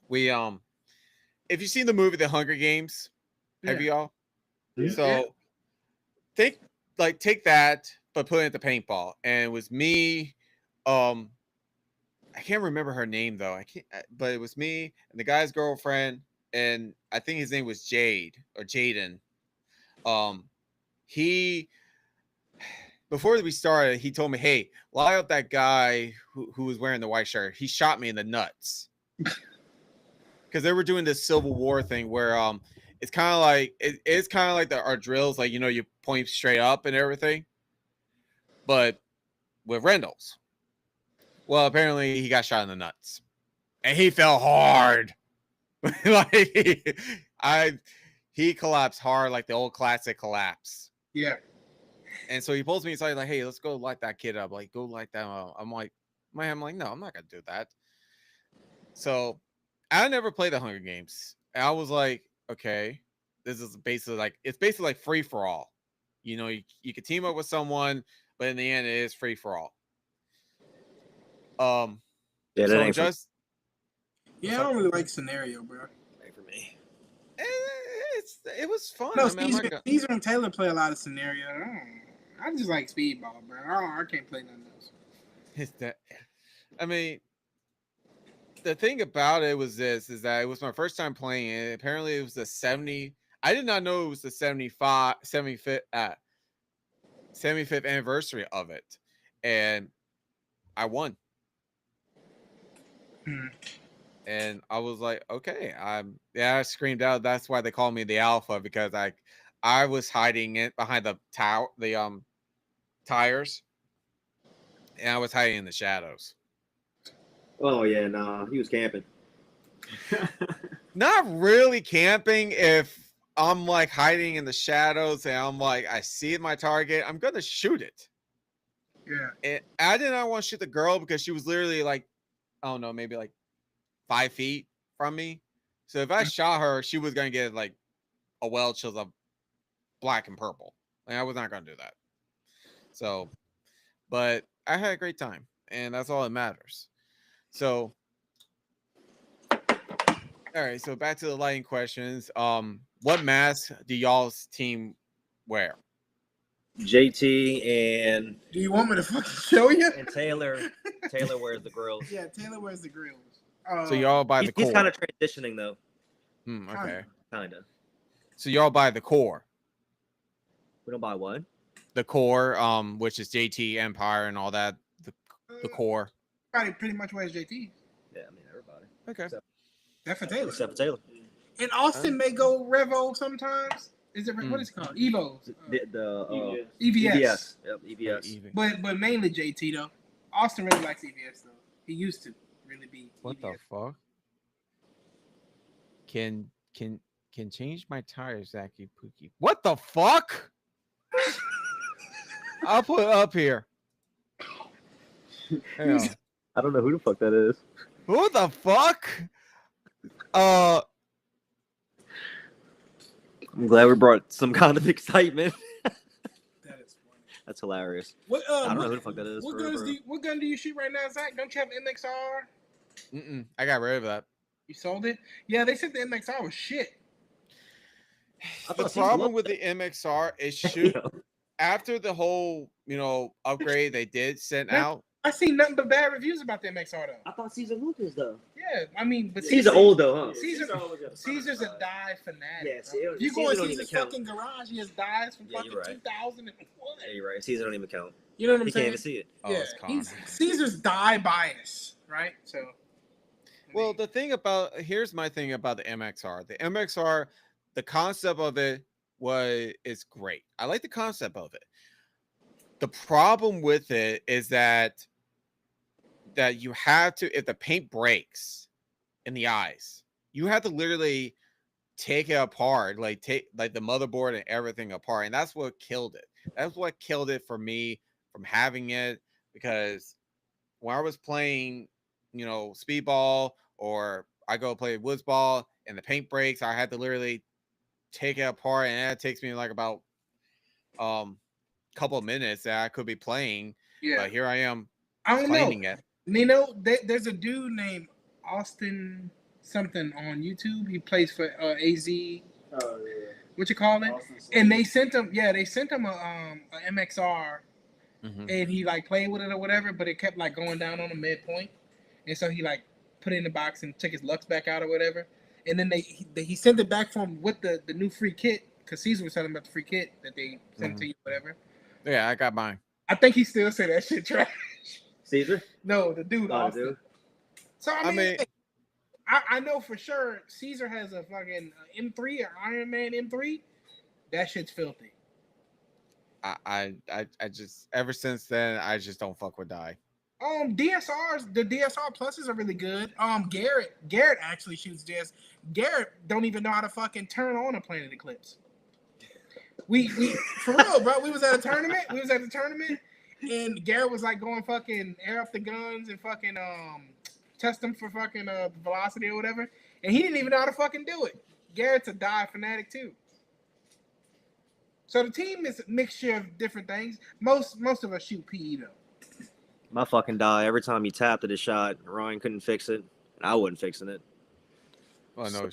[SPEAKER 1] we if you've seen the movie The Hunger Games, have you all?
[SPEAKER 3] Yeah.
[SPEAKER 1] So take that, but put it at the paintball. And it was me. I can't remember her name though. But it was me and the guy's girlfriend and I think his name was Jade or Jaden. He before we started, he told me, "Hey, lie up that guy who was wearing the white shirt. He shot me in the nuts." Because they were doing this Civil War thing where it's kind of like it's kind of like our drills, like you point straight up and everything, but with Reynolds. Well, apparently he got shot in the nuts, and he fell hard. Like he collapsed hard, like the old classic collapse.
[SPEAKER 3] Yeah.
[SPEAKER 1] And so he pulls me aside, like, "Hey, let's go light that kid up. Like, go light that up." I'm like, no, I'm not gonna do that. So I never played the Hunger Games. And I was like, okay, this is basically like free for all. You can team up with someone, but in the end, it is free for all.
[SPEAKER 2] Yeah, that
[SPEAKER 1] So
[SPEAKER 2] ain't
[SPEAKER 1] just
[SPEAKER 3] Yeah, I don't really like scenario, bro.
[SPEAKER 2] ain't for me.
[SPEAKER 1] it was fun.
[SPEAKER 3] No,
[SPEAKER 1] I mean,
[SPEAKER 3] Caesar and Taylor play a lot of scenario. I just like speedball, bro. I can't play none of those.
[SPEAKER 1] I mean, the thing about it was is that it was my first time playing it. Apparently, it was the 70. I did not know it was the 75th anniversary of it, and I won. And I was like, okay, I screamed out. That's why they call me the Alpha, because I was hiding it behind the tires, and I was hiding in the shadows.
[SPEAKER 2] Oh yeah, nah, he was camping.
[SPEAKER 1] Not really camping. If I'm like hiding in the shadows and I'm like, I see my target, I'm gonna shoot it.
[SPEAKER 3] Yeah.
[SPEAKER 1] And I did not want to shoot the girl because she was literally like, I don't know, maybe like 5 feet from me. So if I shot her, she was gonna get like a Welch of black and purple. Like, I was not gonna do that. So, but I had a great time, and that's all that matters. So, all right. So back to the lighting questions. What mask do y'all's team wear?
[SPEAKER 2] JT and
[SPEAKER 3] Do you want me to fucking show you?
[SPEAKER 2] and Taylor wears the grills.
[SPEAKER 3] Yeah, Taylor wears the grills.
[SPEAKER 1] So y'all buy the core.
[SPEAKER 2] He's kind of transitioning though.
[SPEAKER 1] Okay.
[SPEAKER 2] Kind of.
[SPEAKER 1] So y'all buy the core.
[SPEAKER 2] We don't buy what?
[SPEAKER 1] The core, which is JT Empire and all that. The core.
[SPEAKER 3] Everybody pretty much wears JT.
[SPEAKER 2] Yeah, I mean everybody.
[SPEAKER 1] Okay.
[SPEAKER 3] That's for Taylor.
[SPEAKER 2] Except for Taylor.
[SPEAKER 3] And Austin may go Revo sometimes. Is it what is it called? Evos.
[SPEAKER 2] The
[SPEAKER 3] EVS.
[SPEAKER 2] Yep, EVS.
[SPEAKER 3] But mainly JT though. Austin really likes EVS though. He used to really be.
[SPEAKER 1] What
[SPEAKER 3] EVS.
[SPEAKER 1] the fuck? Can change my tires, Zachy Pookie. What the fuck? I'll put it up here. Hang on.
[SPEAKER 2] I don't know who the fuck that is.
[SPEAKER 1] Who the fuck?
[SPEAKER 2] I'm glad we brought some kind of excitement.
[SPEAKER 3] That is funny.
[SPEAKER 2] That's hilarious.
[SPEAKER 3] What,
[SPEAKER 2] I don't know who the fuck that is.
[SPEAKER 3] What gun do you shoot right now, Zach? Don't you have MXR?
[SPEAKER 1] I got rid of that.
[SPEAKER 3] You sold it? Yeah, they said the MXR was shit.
[SPEAKER 1] The problem with the MXR is shoot after the whole upgrade they did send out.
[SPEAKER 3] I seen nothing but bad reviews about the MXR though.
[SPEAKER 2] I thought Caesar Lucas though.
[SPEAKER 3] Yeah, I mean, but
[SPEAKER 2] Caesar old though, huh?
[SPEAKER 3] Caesar's a die fanatic.
[SPEAKER 2] Yeah,
[SPEAKER 3] if you go in Caesar's fucking garage, he has dies from fucking 2001.
[SPEAKER 2] Yeah, you're right. Caesar don't even count.
[SPEAKER 3] You know what I'm
[SPEAKER 2] he
[SPEAKER 3] saying?
[SPEAKER 2] He can't even see it.
[SPEAKER 3] Yeah, Caesar's die bias, right? So.
[SPEAKER 1] Well, here's my thing about the MXR. The MXR, the concept of it is great. I like the concept of it. The problem with it is that you have to, if the paint breaks in the eyes, you have to literally take it apart, like take like the motherboard and everything apart. And that's what killed it. That's what killed it for me from having it, because when I was playing, speedball, or I go play woods ball and the paint breaks, I had to literally take it apart, and it takes me like about couple of minutes that I could be playing. Yeah. But here I am claiming it.
[SPEAKER 3] There's a dude named Austin something on YouTube. He plays for AZ. Oh yeah. What you call it? And they sent him. Yeah, they sent him a MXR, and he like played with it or whatever. But it kept like going down on the midpoint, and so he like put it in the box and took his lux back out or whatever. and then he sent it back from with the new free kit because Caesar was telling him about the free kit that they sent to you, whatever.
[SPEAKER 1] Yeah, I got mine.
[SPEAKER 3] I think he still said that shit trash.
[SPEAKER 2] Caesar?
[SPEAKER 3] No, the dude.
[SPEAKER 2] Oh, the dude.
[SPEAKER 3] So I mean I know for sure Caesar has a fucking M3 or Iron Man M3. That shit's filthy.
[SPEAKER 1] I just ever since then I just don't fuck with die.
[SPEAKER 3] DSRs, the DSR pluses are really good. Garrett actually shoots DS. Garrett don't even know how to fucking turn on a Planet Eclipse. We for real, bro. We was at a tournament. And Garrett was like going fucking air up the guns and fucking test them for fucking velocity or whatever. And he didn't even know how to fucking do it. Garrett's a die fanatic too. So the team is a mixture of different things. Most of us shoot PE though.
[SPEAKER 2] My fucking die. Every time he tapped at his shot, Ryan couldn't fix it, and I wasn't fixing it.
[SPEAKER 1] Oh no.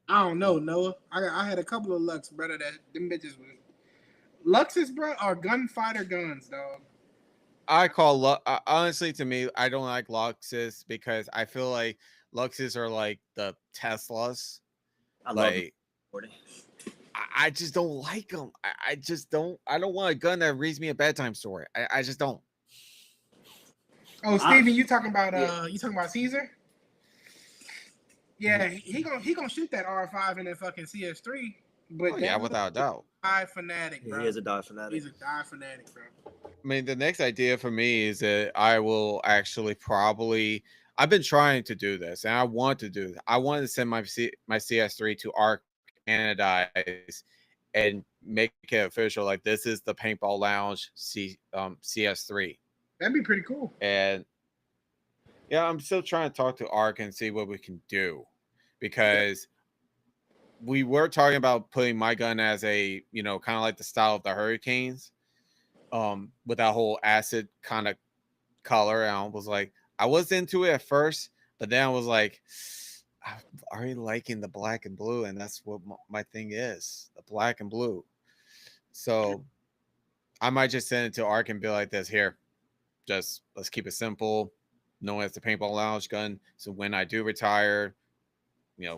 [SPEAKER 3] I don't know, Noah. I had a couple of Lux, brother. That them bitches was Luxes, bro, are gunfighter guns, dog.
[SPEAKER 1] I call honestly, to me, I don't like Luxes because I feel like Luxes are like the Teslas.
[SPEAKER 2] I love it.
[SPEAKER 1] I just don't like them. I just don't. I don't want a gun that reads me a bedtime story. I just don't.
[SPEAKER 3] Oh, Steven, you talking about Caesar? Yeah, he gonna shoot that R5 in that fucking CS3. But
[SPEAKER 1] yeah, without a doubt.
[SPEAKER 3] Die fanatic, bro.
[SPEAKER 2] He is a die fanatic.
[SPEAKER 3] He's a die fanatic, bro.
[SPEAKER 1] I mean, the next idea for me is that I will actually probably. I've been trying to do this, and I want to do this. I want to send my CS3 to ARC anodize and make it official. Like, this is the Paintball Lounge CS3.
[SPEAKER 3] That'd be pretty cool.
[SPEAKER 1] And yeah, I'm still trying to talk to ARC and see what we can do, because we were talking about putting my gun as a, kind of like the style of the Hurricanes, with that whole acid kind of color. And I was like, I was into it at first, but then I was like, I'm already liking the black and blue, and that's what my thing is, the black and blue. So I might just send it to ARC and be like this, here, just let's keep it simple, known as the Paintball Lounge gun. So when I do retire,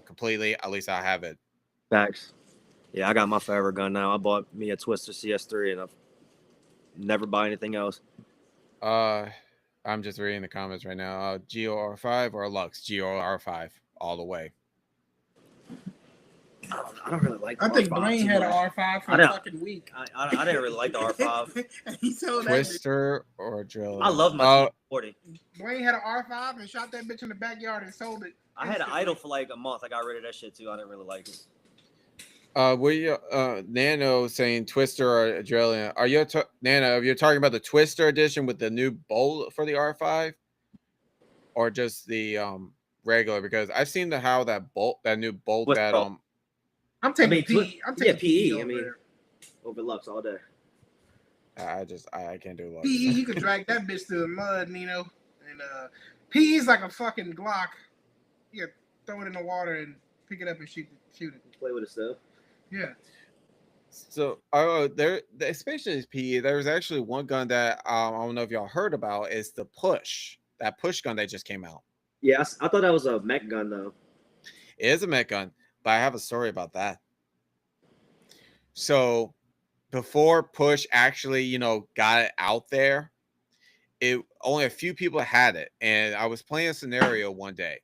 [SPEAKER 1] completely, at least I have it.
[SPEAKER 2] Facts. Yeah, I got my forever gun now. I bought me a Twister CS3, and I've never buy anything else.
[SPEAKER 1] I'm just reading the comments right now. GOR5 or Lux? GOR5 all the way.
[SPEAKER 2] I don't really like the
[SPEAKER 3] I think Blaine had an R5 for a fucking week.
[SPEAKER 2] I didn't really like the R5.
[SPEAKER 3] He sold
[SPEAKER 1] Twister or drill?
[SPEAKER 2] I love my 40.
[SPEAKER 3] Blaine had an R5 and shot that bitch in the backyard and sold it.
[SPEAKER 2] I had an idle for like a month. I got rid of that shit too. I didn't really like it.
[SPEAKER 1] Nano saying Twister or Adrenaline. Are you Nano? If you're talking about the Twister edition with the new bolt for the R5, or just the regular? Because I've seen how that new bolt
[SPEAKER 2] What's
[SPEAKER 1] that
[SPEAKER 2] bolt?
[SPEAKER 3] I'm taking PE. I'm taking
[SPEAKER 2] PE.
[SPEAKER 3] PE
[SPEAKER 2] over Lux all day.
[SPEAKER 1] I can't do Lux.
[SPEAKER 3] PE, you can drag that bitch through the mud, Nino. And PE's like a fucking Glock. You can throw it in the water and pick it up and shoot it.
[SPEAKER 2] Play with it still.
[SPEAKER 3] Yeah.
[SPEAKER 1] So, there, especially PE, there was actually one gun that I don't know if y'all heard about. Is the push gun that just came out.
[SPEAKER 2] Yeah, I thought that was a mech gun though.
[SPEAKER 1] It is a mech gun, but I have a story about that. So, before push actually, got it out there, only a few people had it, and I was playing a scenario one day.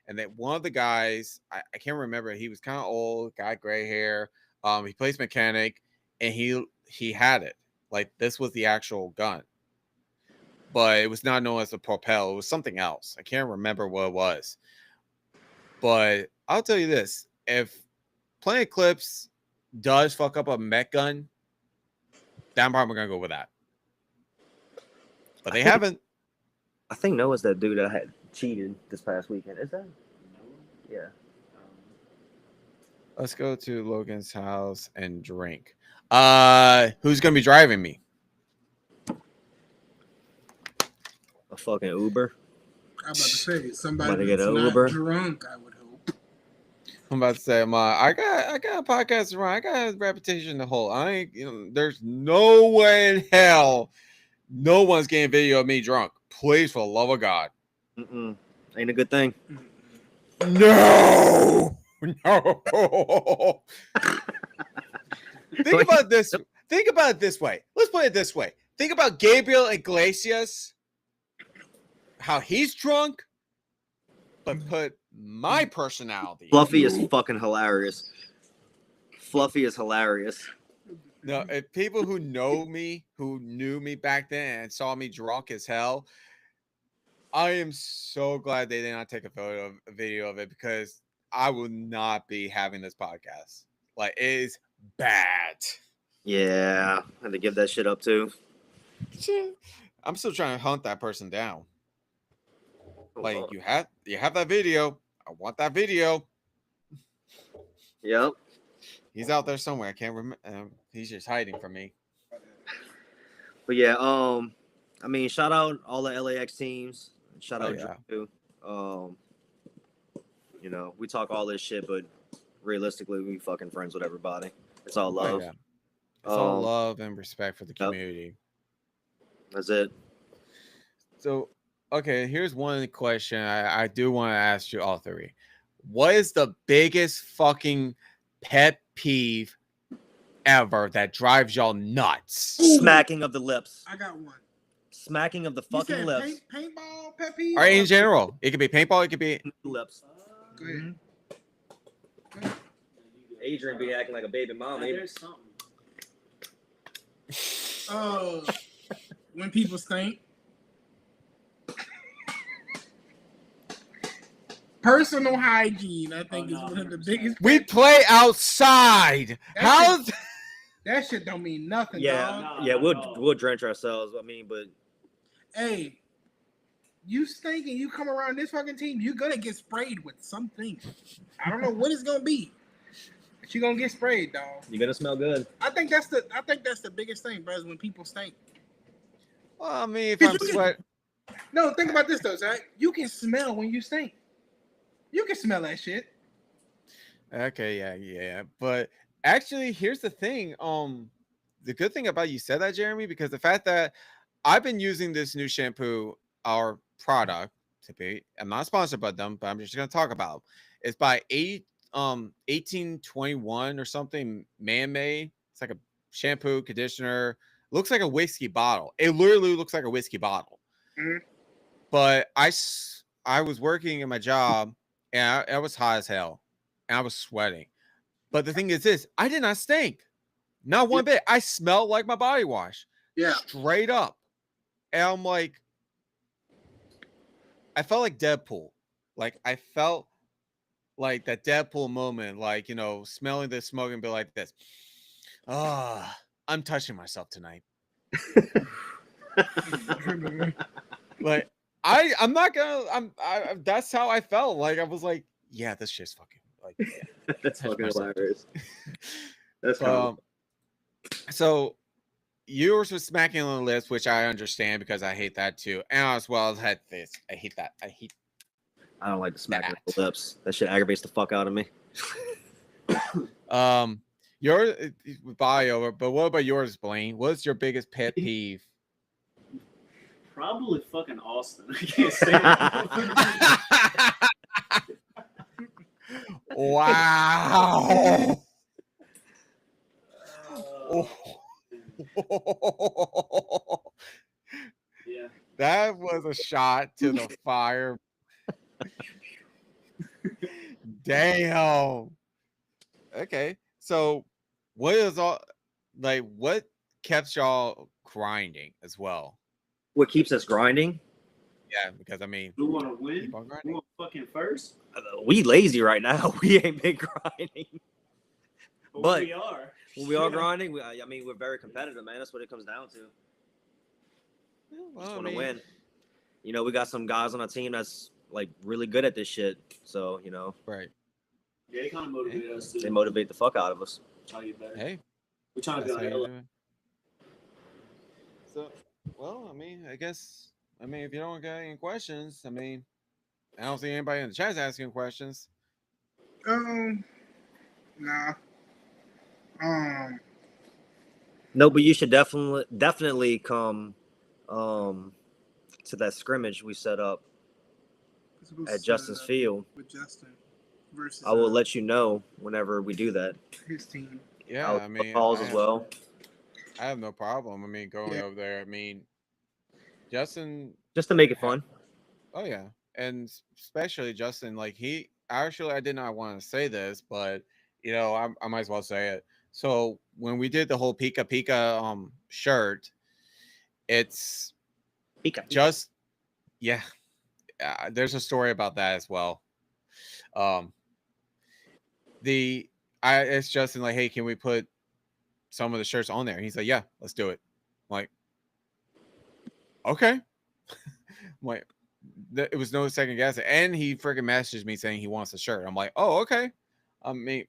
[SPEAKER 1] And then one of the guys, I can't remember, he was kind of old, got gray hair. He plays mechanic, and he had it. Like, this was the actual gun. But it was not known as a propel. It was something else. I can't remember what it was. But I'll tell you this. If Planet Eclipse does fuck up a mech gun, then I'm probably going to go with that. But they haven't.
[SPEAKER 2] I think Noah's that dude that had cheated this past weekend. Is that? Yeah.
[SPEAKER 1] Let's go to Logan's house and drink. Who's gonna be driving me?
[SPEAKER 2] A fucking Uber.
[SPEAKER 3] I'm about to say somebody
[SPEAKER 2] get
[SPEAKER 3] that's
[SPEAKER 2] an
[SPEAKER 3] not
[SPEAKER 2] Uber.
[SPEAKER 3] drunk, I would hope.
[SPEAKER 1] I'm about to say, I got a podcast to run. I got a reputation to hold. I ain't, there's no way in hell no one's getting video of me drunk. Please, for the love of God.
[SPEAKER 2] Ain't a good thing.
[SPEAKER 1] No. No. Think about this. Think about it this way. Let's put it this way. Think about Gabriel Iglesias, how he's drunk, but put my personality.
[SPEAKER 2] Fluffy is fucking hilarious. Fluffy is hilarious.
[SPEAKER 1] No, if people who know me, who knew me back then and saw me drunk as hell, I am so glad they did not take a video of it, because I will not be having this podcast. Like, it is bad.
[SPEAKER 2] Yeah, I had to give that shit up too.
[SPEAKER 1] I'm still trying to hunt that person down. Like,
[SPEAKER 2] Oh.
[SPEAKER 1] you have that video. I want that video.
[SPEAKER 2] Yep.
[SPEAKER 1] He's out there somewhere. I can't remember. He's just hiding from me.
[SPEAKER 2] But yeah, I mean, shout out all the LAX teams. Shout out Drew. You know, we talk all this shit, but realistically, we fucking friends with everybody. It's all love.
[SPEAKER 1] Yeah. It's all love and respect for the community.
[SPEAKER 2] That's it.
[SPEAKER 1] So, okay, here's one question I do want to ask you all three. What is the biggest fucking pet peeve ever that drives y'all nuts?
[SPEAKER 2] Smacking of the lips.
[SPEAKER 3] I got one.
[SPEAKER 2] Smacking of the fucking lips.
[SPEAKER 3] Paintball pet peeve?
[SPEAKER 1] Or in general. It could be paintball, it could be
[SPEAKER 2] lips.
[SPEAKER 3] Go ahead.
[SPEAKER 2] Adrian be acting like a baby mom.
[SPEAKER 4] There's something.
[SPEAKER 3] When people stink. Personal hygiene, I think, is one of the biggest.
[SPEAKER 1] We play outside. How's
[SPEAKER 3] that shit don't mean nothing,
[SPEAKER 2] yeah,
[SPEAKER 3] dog.
[SPEAKER 2] yeah, we'll drench ourselves. I mean, but
[SPEAKER 3] hey, you stink and you come around this fucking team, you're gonna get sprayed with something. I don't know what it's gonna be, but you're gonna get sprayed, dog.
[SPEAKER 2] You're gonna smell good.
[SPEAKER 3] I think that's the biggest thing, bro, is when people stink.
[SPEAKER 1] Well, I mean, if I'm sweating.
[SPEAKER 3] No, think about this though, Zach. You can smell when you stink. You can smell that shit.
[SPEAKER 1] Okay, yeah. But actually, here's the thing. The good thing about you said that, Jeremy, because the fact that I've been using this new shampoo, our product, I'm not sponsored by them, but I'm just gonna talk about them. It's by 1821 or something, man-made. It's like a shampoo, conditioner. Looks like a whiskey bottle. It literally looks like a whiskey bottle.
[SPEAKER 3] Mm-hmm.
[SPEAKER 1] But I was working in my job, and I was hot as hell, and I was sweating. But the thing is this, I did not stink. Not one bit. I smelled like my body wash.
[SPEAKER 3] Yeah.
[SPEAKER 1] Straight up. And I'm like, I felt like Deadpool. Like, I felt like that Deadpool moment, like, you know, smelling the smoke and be like this. I'm touching myself tonight. Like, I'm not gonna. That's how I felt. Like, I was like, yeah, this shit's fucking. Like, yeah,
[SPEAKER 2] that's fucking hilarious. That's
[SPEAKER 1] so. Yours was smacking on the lips, which I understand because I hate that too, and as well as had this. I hate that.
[SPEAKER 2] I don't like the smacking of the lips. That shit aggravates the fuck out of me.
[SPEAKER 1] Your body over, but what about yours, Blaine? What's your biggest pet peeve?
[SPEAKER 4] Probably fucking Austin. I can't stand it.
[SPEAKER 1] Wow.
[SPEAKER 4] Yeah.
[SPEAKER 1] That was a shot to the fire. Damn. Okay. So what kept y'all grinding as well?
[SPEAKER 2] What keeps us grinding?
[SPEAKER 1] Yeah, because I mean,
[SPEAKER 4] we want to win. We want fucking first.
[SPEAKER 2] We lazy right now. We ain't been grinding. But
[SPEAKER 4] we are.
[SPEAKER 2] When we are grinding, I mean, we're very competitive, man. That's what it comes down to.
[SPEAKER 1] Well,
[SPEAKER 2] just want to win. You know, we got some guys on our team that's like really good at this shit. So, you know.
[SPEAKER 1] Right.
[SPEAKER 4] Yeah, they kind of motivate us too.
[SPEAKER 2] They motivate the fuck out of us.
[SPEAKER 4] Try to get better.
[SPEAKER 1] Hey.
[SPEAKER 4] We're trying to be on LA.
[SPEAKER 1] So, well, I mean, if you don't got any questions, I mean, I don't see anybody in the chat asking questions.
[SPEAKER 3] Nah.
[SPEAKER 2] No, but you should definitely come to that scrimmage we set up at Justin's Field.
[SPEAKER 3] With Justin. versus.
[SPEAKER 2] I will let you know whenever we do that.
[SPEAKER 3] His team.
[SPEAKER 1] Yeah, I mean,
[SPEAKER 2] calls as well.
[SPEAKER 1] I have no problem. I mean, going over there. I mean, Justin.
[SPEAKER 2] Just to make it fun.
[SPEAKER 1] Oh yeah, and especially Justin. Like he actually, I did not want to say this, but I might as well say it. So when we did the whole Pika Pika shirt, it's
[SPEAKER 2] Pika.
[SPEAKER 1] just yeah. There's a story about that as well. Um, it's Justin like, hey, can we put some of the shirts on there? And he's like, yeah, let's do it. I'm like, okay. I'm like, it was no second guess. And he freaking messaged me saying he wants a shirt. I'm like, oh, okay. I mean,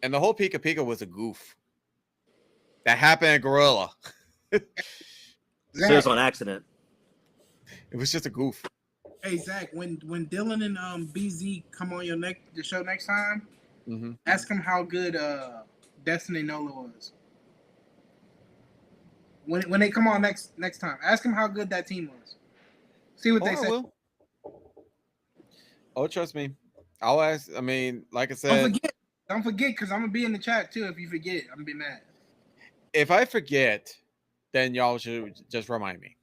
[SPEAKER 1] and the whole Pika Pika was a goof. That happened at Gorilla.
[SPEAKER 2] So it was on accident.
[SPEAKER 1] It was just a goof.
[SPEAKER 3] Hey Zach, when Dylan and BZ come on the show next time, ask them how good Destiny Nola was. When they come on next time, ask them how good that team was. See what they say.
[SPEAKER 1] Oh, trust me. I'll ask. I mean, like I said,
[SPEAKER 3] don't forget, because I'm gonna be in the chat too. If you forget, I'm gonna be mad.
[SPEAKER 1] If I forget, then y'all should just remind me.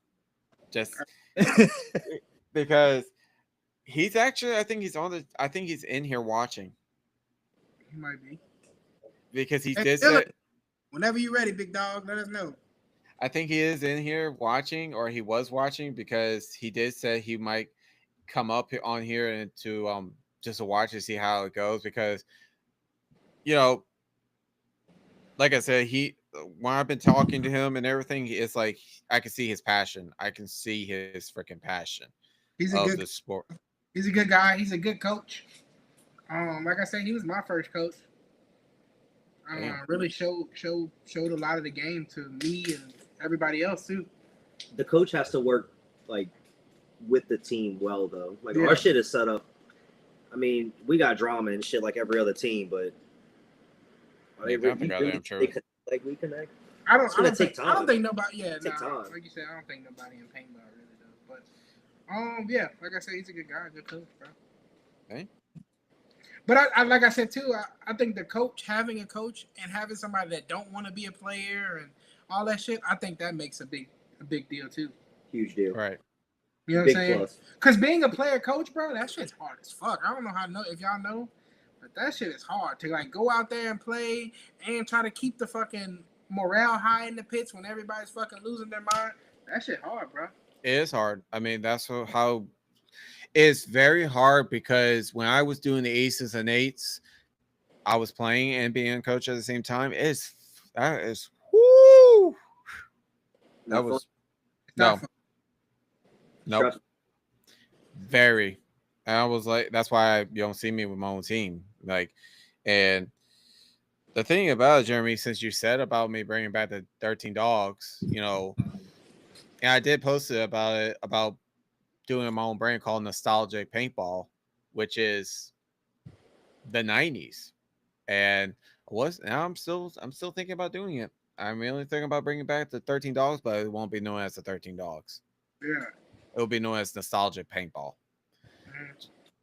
[SPEAKER 1] Just because he's actually, I think he's in here watching.
[SPEAKER 3] He might be.
[SPEAKER 1] Because he did say,
[SPEAKER 3] whenever you're ready, big dog, let us know.
[SPEAKER 1] I think he is in here watching, or he was watching, because he did say he might come up on here and to just to watch and see how it goes, because like I said, when I've been talking to him and everything, it's like I can see his passion. I can see his freaking passion.
[SPEAKER 3] He's a good
[SPEAKER 1] sport.
[SPEAKER 3] He's a good guy. He's a good coach. Like I said, he was my first coach. Really showed a lot of the game to me and everybody else too.
[SPEAKER 2] The coach has to work like with the team well though. Like our shit is set up. I mean, we got drama and shit like every other team, but
[SPEAKER 1] we connect.
[SPEAKER 3] I don't think nobody. Yeah, like you said, I don't think nobody in paintball really does. But like I said, he's a good guy, good coach, bro.
[SPEAKER 1] Okay.
[SPEAKER 3] But I like I said too, I think the coach, having a coach and having somebody that don't want to be a player and all that shit, I think that makes a big deal too.
[SPEAKER 2] Huge deal.
[SPEAKER 1] Right.
[SPEAKER 3] You know what I'm saying? Because being a player coach, bro, that shit's hard as fuck. I don't know if y'all know, but that shit is hard to like go out there and play and try to keep the fucking morale high in the pits when everybody's fucking losing their mind. That shit hard, bro.
[SPEAKER 1] It is hard. I mean, that's how it's very hard, because when I was doing the aces and eights, I was playing and being a coach at the same time. That is whoo. That was no. Very. And I was like, that's why you don't see me with my own team. Like, and the thing about it, Jeremy, since you said about me bringing back the 13 dogs, and I did post about doing my own brand called Nostalgic Paintball, which is the 90s. And I'm still thinking about doing it. I'm really thinking about bringing back the 13 dogs, but it won't be known as the 13 dogs.
[SPEAKER 3] Yeah.
[SPEAKER 1] It'll be known as Nostalgic Paintball.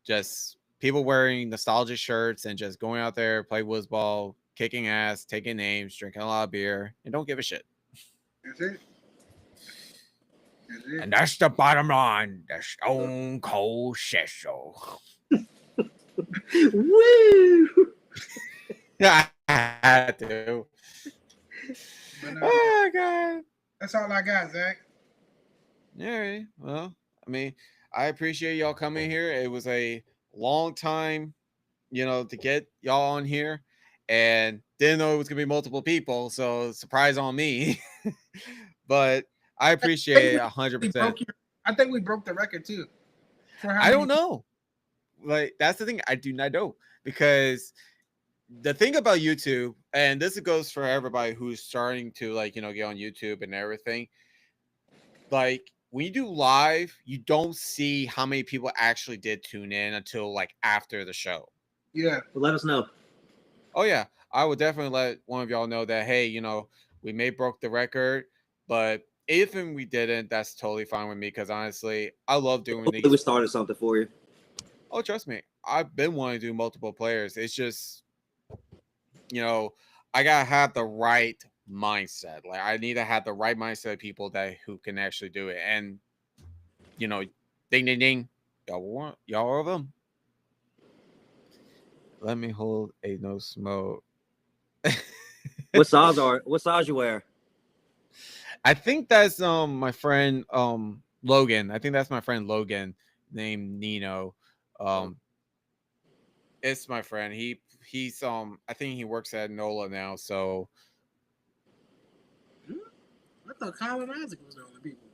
[SPEAKER 1] Just people wearing nostalgic shirts and just going out there, play woodsball, kicking ass, taking names, drinking a lot of beer, and don't give a shit.
[SPEAKER 3] That's it.
[SPEAKER 1] And that's the bottom line. The Stone Cold says so.
[SPEAKER 2] Woo!
[SPEAKER 1] Yeah, I had to.
[SPEAKER 3] But,
[SPEAKER 1] oh God.
[SPEAKER 3] That's all I got, Zach.
[SPEAKER 1] Yeah. Well, I mean, I appreciate y'all coming here. It was a long time, to get y'all on here, and didn't know it was gonna be multiple people, so surprise on me. But I appreciate it 100%.
[SPEAKER 3] I think we broke the record too.
[SPEAKER 1] I don't know. Like, that's the thing. I do not know, because the thing about YouTube, and this goes for everybody who's starting to get on YouTube and everything. Like, when you do live, you don't see how many people actually did tune in until like after the show.
[SPEAKER 3] Yeah.
[SPEAKER 2] Well, let us know.
[SPEAKER 1] Oh yeah. I would definitely let one of y'all know that, hey, we may broke the record, but if we didn't, that's totally fine with me, because honestly, I love doing these.
[SPEAKER 2] We started something for you.
[SPEAKER 1] Oh, trust me, I've been wanting to do multiple players. It's just, I gotta have the right mindset. Like I need to have the right mindset of people who can actually do it. And ding ding ding, y'all are them. Let me hold a no smoke.
[SPEAKER 2] What size you wear?
[SPEAKER 1] I think that's my friend Logan. I think that's my friend Logan named Nino. It's my friend. He's I think he works at NOLA now, so
[SPEAKER 3] I thought Colin Isaac was the only people.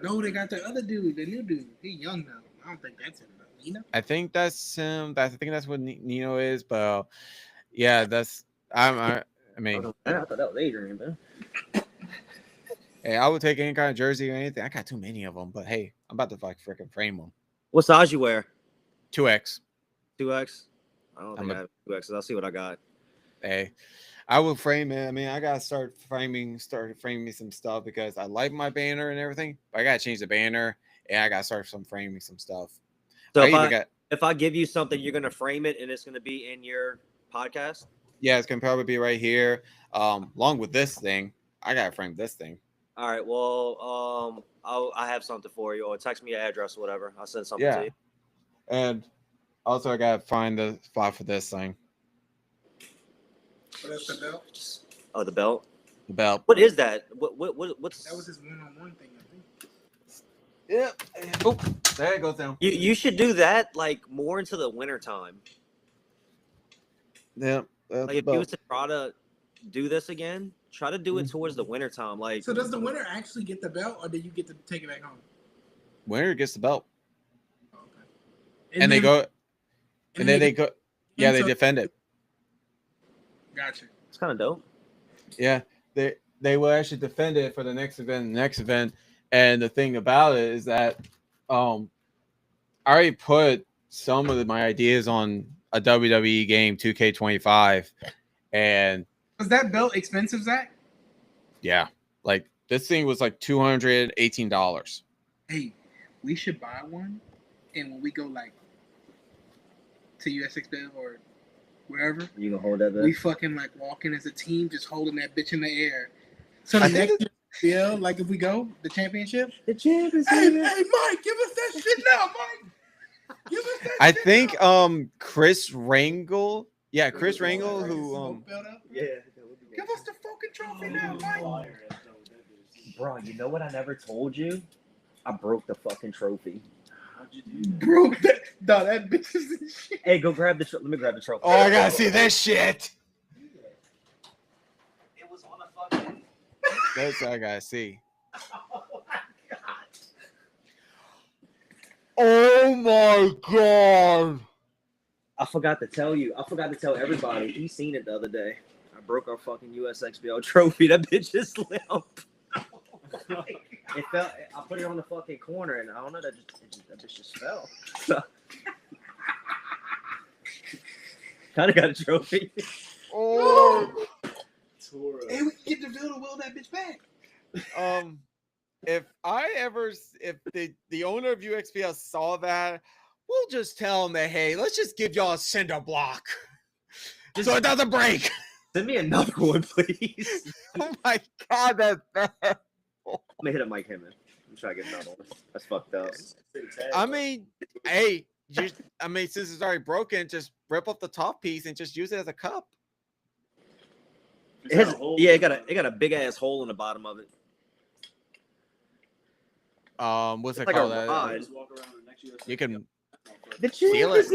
[SPEAKER 3] No, they got the other dude, the new dude. He young now. I don't think that's him. Nino?
[SPEAKER 1] I think that's him. I think that's what Nino is, but yeah, that's I mean,
[SPEAKER 2] I thought that was Adrian, man.
[SPEAKER 1] hey, I would take any kind of jersey or anything. I got too many of them, but hey, I'm about to freaking frame them.
[SPEAKER 2] What size you wear?
[SPEAKER 1] 2X.
[SPEAKER 2] 2X? I don't think I have 2X's. I'll see what I got.
[SPEAKER 1] Hey, I will frame it. I mean, I gotta start framing some stuff because I like my banner and everything, but I gotta change the banner and I gotta start framing some stuff.
[SPEAKER 2] So if I give you something, you're gonna frame it and it's gonna be in your podcast?
[SPEAKER 1] Yeah, it's gonna probably be right here. Along with this thing. I gotta frame this thing.
[SPEAKER 2] All right. Well, I have something for you, or text me your address or whatever. I'll send something to you.
[SPEAKER 1] And also I gotta find the spot for this thing.
[SPEAKER 3] Oh, that's the belt.
[SPEAKER 2] Oh, the belt.
[SPEAKER 1] The belt.
[SPEAKER 2] What is that? What's?
[SPEAKER 3] That was his one-on-one thing, I think.
[SPEAKER 1] Yep. Oh, there it goes down.
[SPEAKER 2] You should do that like more into the winter time.
[SPEAKER 1] Yep.
[SPEAKER 2] Like if you was to try to do this again, try to do it towards the winter time. Like,
[SPEAKER 3] so does the winner actually get the belt, or do you get to take it back home?
[SPEAKER 1] Winner gets the belt.
[SPEAKER 3] Oh, okay.
[SPEAKER 1] And they go. And then they go. Yeah, they defend it.
[SPEAKER 3] Gotcha.
[SPEAKER 2] It's kind of dope.
[SPEAKER 1] Yeah, they will actually defend it for the next event. And the thing about it is that I already put some of my ideas on a WWE game, 2K25, and
[SPEAKER 3] was that belt expensive, Zach?
[SPEAKER 1] Yeah, like this thing was like $218.
[SPEAKER 3] Hey, we should buy one, and when we go like to US Expo or wherever,
[SPEAKER 2] you gonna hold that bitch?
[SPEAKER 3] We fucking like walk in as a team, just holding that bitch in the air. So the next year, like if we go the championship,
[SPEAKER 2] hey Mike, give us
[SPEAKER 3] that shit now, Mike. Give us that.
[SPEAKER 1] I think Chris Rangel, Chris Rangel, who
[SPEAKER 3] give us the fucking trophy now, Mike.
[SPEAKER 2] Bro, you know what I never told you? I broke the fucking trophy.
[SPEAKER 3] How'd you do that? Broke that? No, that bitch is in shit.
[SPEAKER 2] Hey, go grab the let me grab the trophy.
[SPEAKER 1] Oh, I gotta see this shit.
[SPEAKER 2] It was on a fucking.
[SPEAKER 1] That's what I gotta see.
[SPEAKER 2] Oh my god.
[SPEAKER 1] Oh my god.
[SPEAKER 2] I forgot to tell you. I forgot to tell everybody. He seen it the other day. I broke our fucking USXBL trophy. That bitch is limp. It fell. I put it on the fucking corner, and I don't know. That bitch just fell. So, kind of got a trophy.
[SPEAKER 1] Oh.
[SPEAKER 3] Hey, we can get DeVille to will that bitch back.
[SPEAKER 1] If the owner of UXPL saw that, we'll just tell him that, hey, let's just give y'all a cinder block so it doesn't break.
[SPEAKER 2] Send me another one, please.
[SPEAKER 1] Oh my god, that's bad.
[SPEAKER 2] I'm gonna hit a Mike Hammond. I'm trying to get another one. That's fucked up.
[SPEAKER 1] I mean, hey, since it's already broken, just rip up the top piece and just use it as a cup.
[SPEAKER 2] It got a big ass hole in the bottom of it.
[SPEAKER 1] What's it
[SPEAKER 2] like
[SPEAKER 1] called? You can seal it.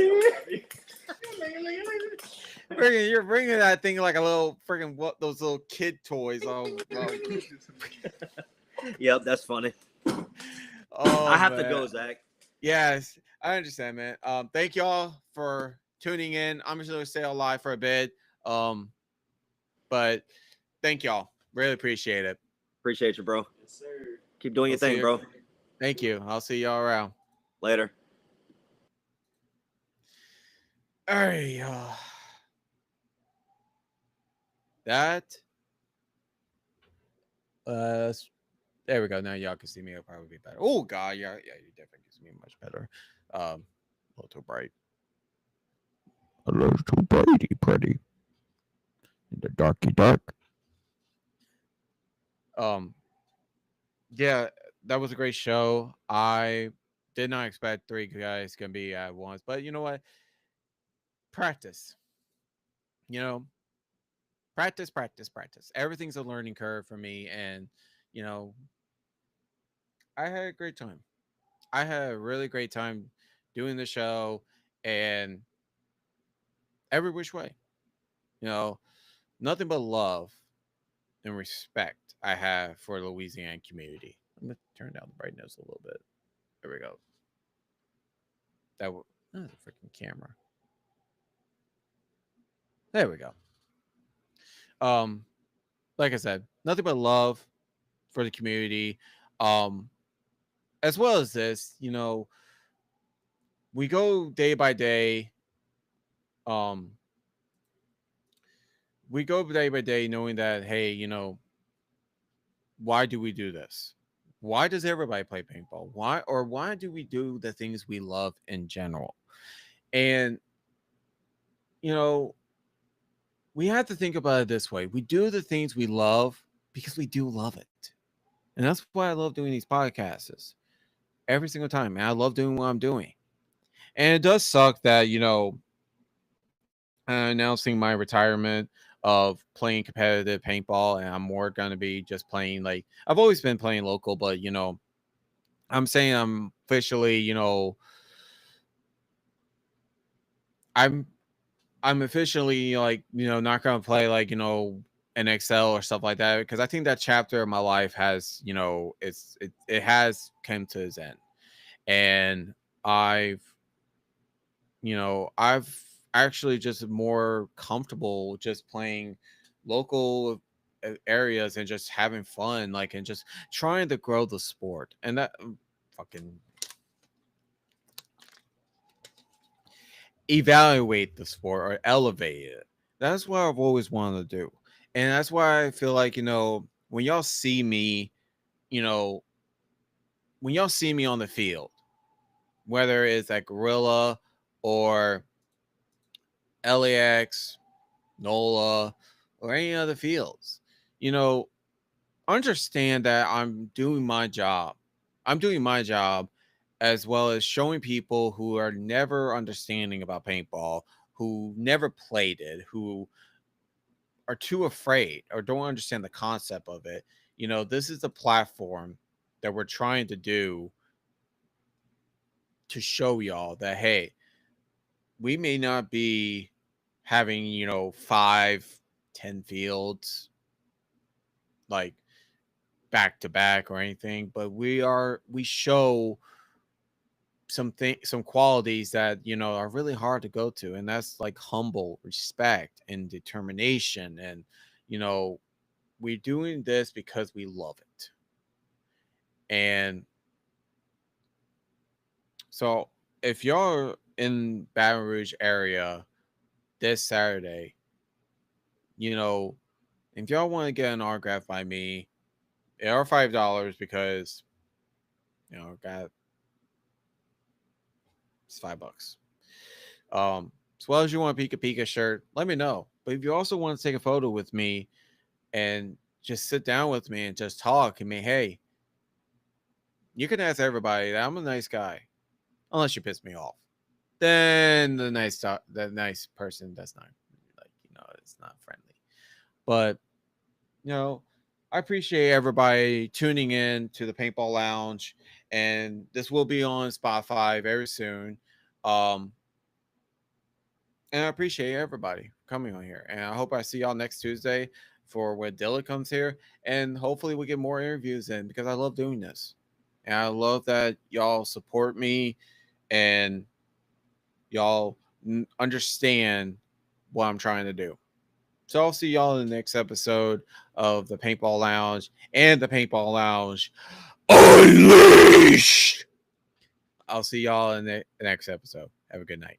[SPEAKER 1] You're bringing that thing like a little freaking those little kid toys.
[SPEAKER 2] Yep, that's funny.
[SPEAKER 1] Oh,
[SPEAKER 2] I have to go, Zach.
[SPEAKER 1] Yes, I understand, man. Thank y'all for tuning in. I'm just gonna stay alive for a bit. But thank y'all. Really appreciate it.
[SPEAKER 2] Appreciate you, bro.
[SPEAKER 4] Yes, sir.
[SPEAKER 2] Keep doing your thing, bro.
[SPEAKER 1] Thank you. I'll see y'all around.
[SPEAKER 2] Later.
[SPEAKER 1] All right, y'all. That there we go. Now y'all can see me. It'll probably be better. Oh god, yeah, you definitely can see me much better. A little too bright. A little too brighty, pretty. In the darky dark. Yeah, that was a great show. I did not expect three guys gonna be at once, but you know what? Practice. You know, practice, practice, practice. Everything's a learning curve for me, and you know, I had a great time. I had a really great time doing the show, and every which way. You know, nothing but love and respect I have for the Louisiana community. I'm gonna turn down the brightness a little bit. There we go. That's a freaking camera. There we go. Um, like I said, nothing but love for the community. Um, as well as this, you know, we go day by day. Um, we go day by day knowing that, hey, you know, why do we do this? Why does everybody play paintball? Why do we do the things we love in general? And you know, we have to think about it this way. We do the things we love because we do love it. And that's why I love doing these podcasts every single time. And I love doing what I'm doing. And it does suck that, you know, announcing my retirement of playing competitive paintball, and I'm more going to be just playing, like, I've always been playing local, but, you know, I'm saying I'm officially, you know, I'm I'm officially, like, you know, not going to play, like, you know, an XL or stuff like that, because I think that chapter of my life has, you know, it has come to its end. And I've, you know, I've actually just more comfortable just playing local areas and just having fun, like, and just trying to grow the sport. And that fucking evaluate the sport or elevate it. That's what I've always wanted to do. And that's why I feel like, you know, when y'all see me, you know, when y'all see me on the field, whether it's at Gorilla or LAX, NOLA, or any other fields, you know, understand that I'm doing my job. I'm doing my job, as well as showing people who are never understanding about paintball, who never played it, who are too afraid or don't understand the concept of it. You know, this is a platform that we're trying to do to show y'all that, hey, we may not be having, you know, 5-10 fields like back to back or anything, but we show some qualities that, you know, are really hard to go to, and that's like humble respect and determination. And you know, we're doing this because we love it. And so if y'all in Baton Rouge area this Saturday, you know, if y'all want to get an autograph by me, it are $5 because, you know, got it's $5. As well as you want a Pika Pika shirt, let me know. But if you also want to take a photo with me and just sit down with me and just talk, I mean, hey, you can ask everybody that I'm a nice guy, unless you piss me off. Then the nice person that's not, like, you know, it's not friendly. But you know, I appreciate everybody tuning in to the Paintball Lounge, and this will be on Spotify very soon. Um, and I appreciate everybody coming on here, and I hope I see y'all next Tuesday for when Dilla comes here, and hopefully we get more interviews in, because I love doing this, and I love that y'all support me and y'all understand what I'm trying to do. So I'll see y'all in the next episode of the Paintball Lounge and the Paintball Lounge Unleashed. I'll see y'all in the next episode. Have a good night.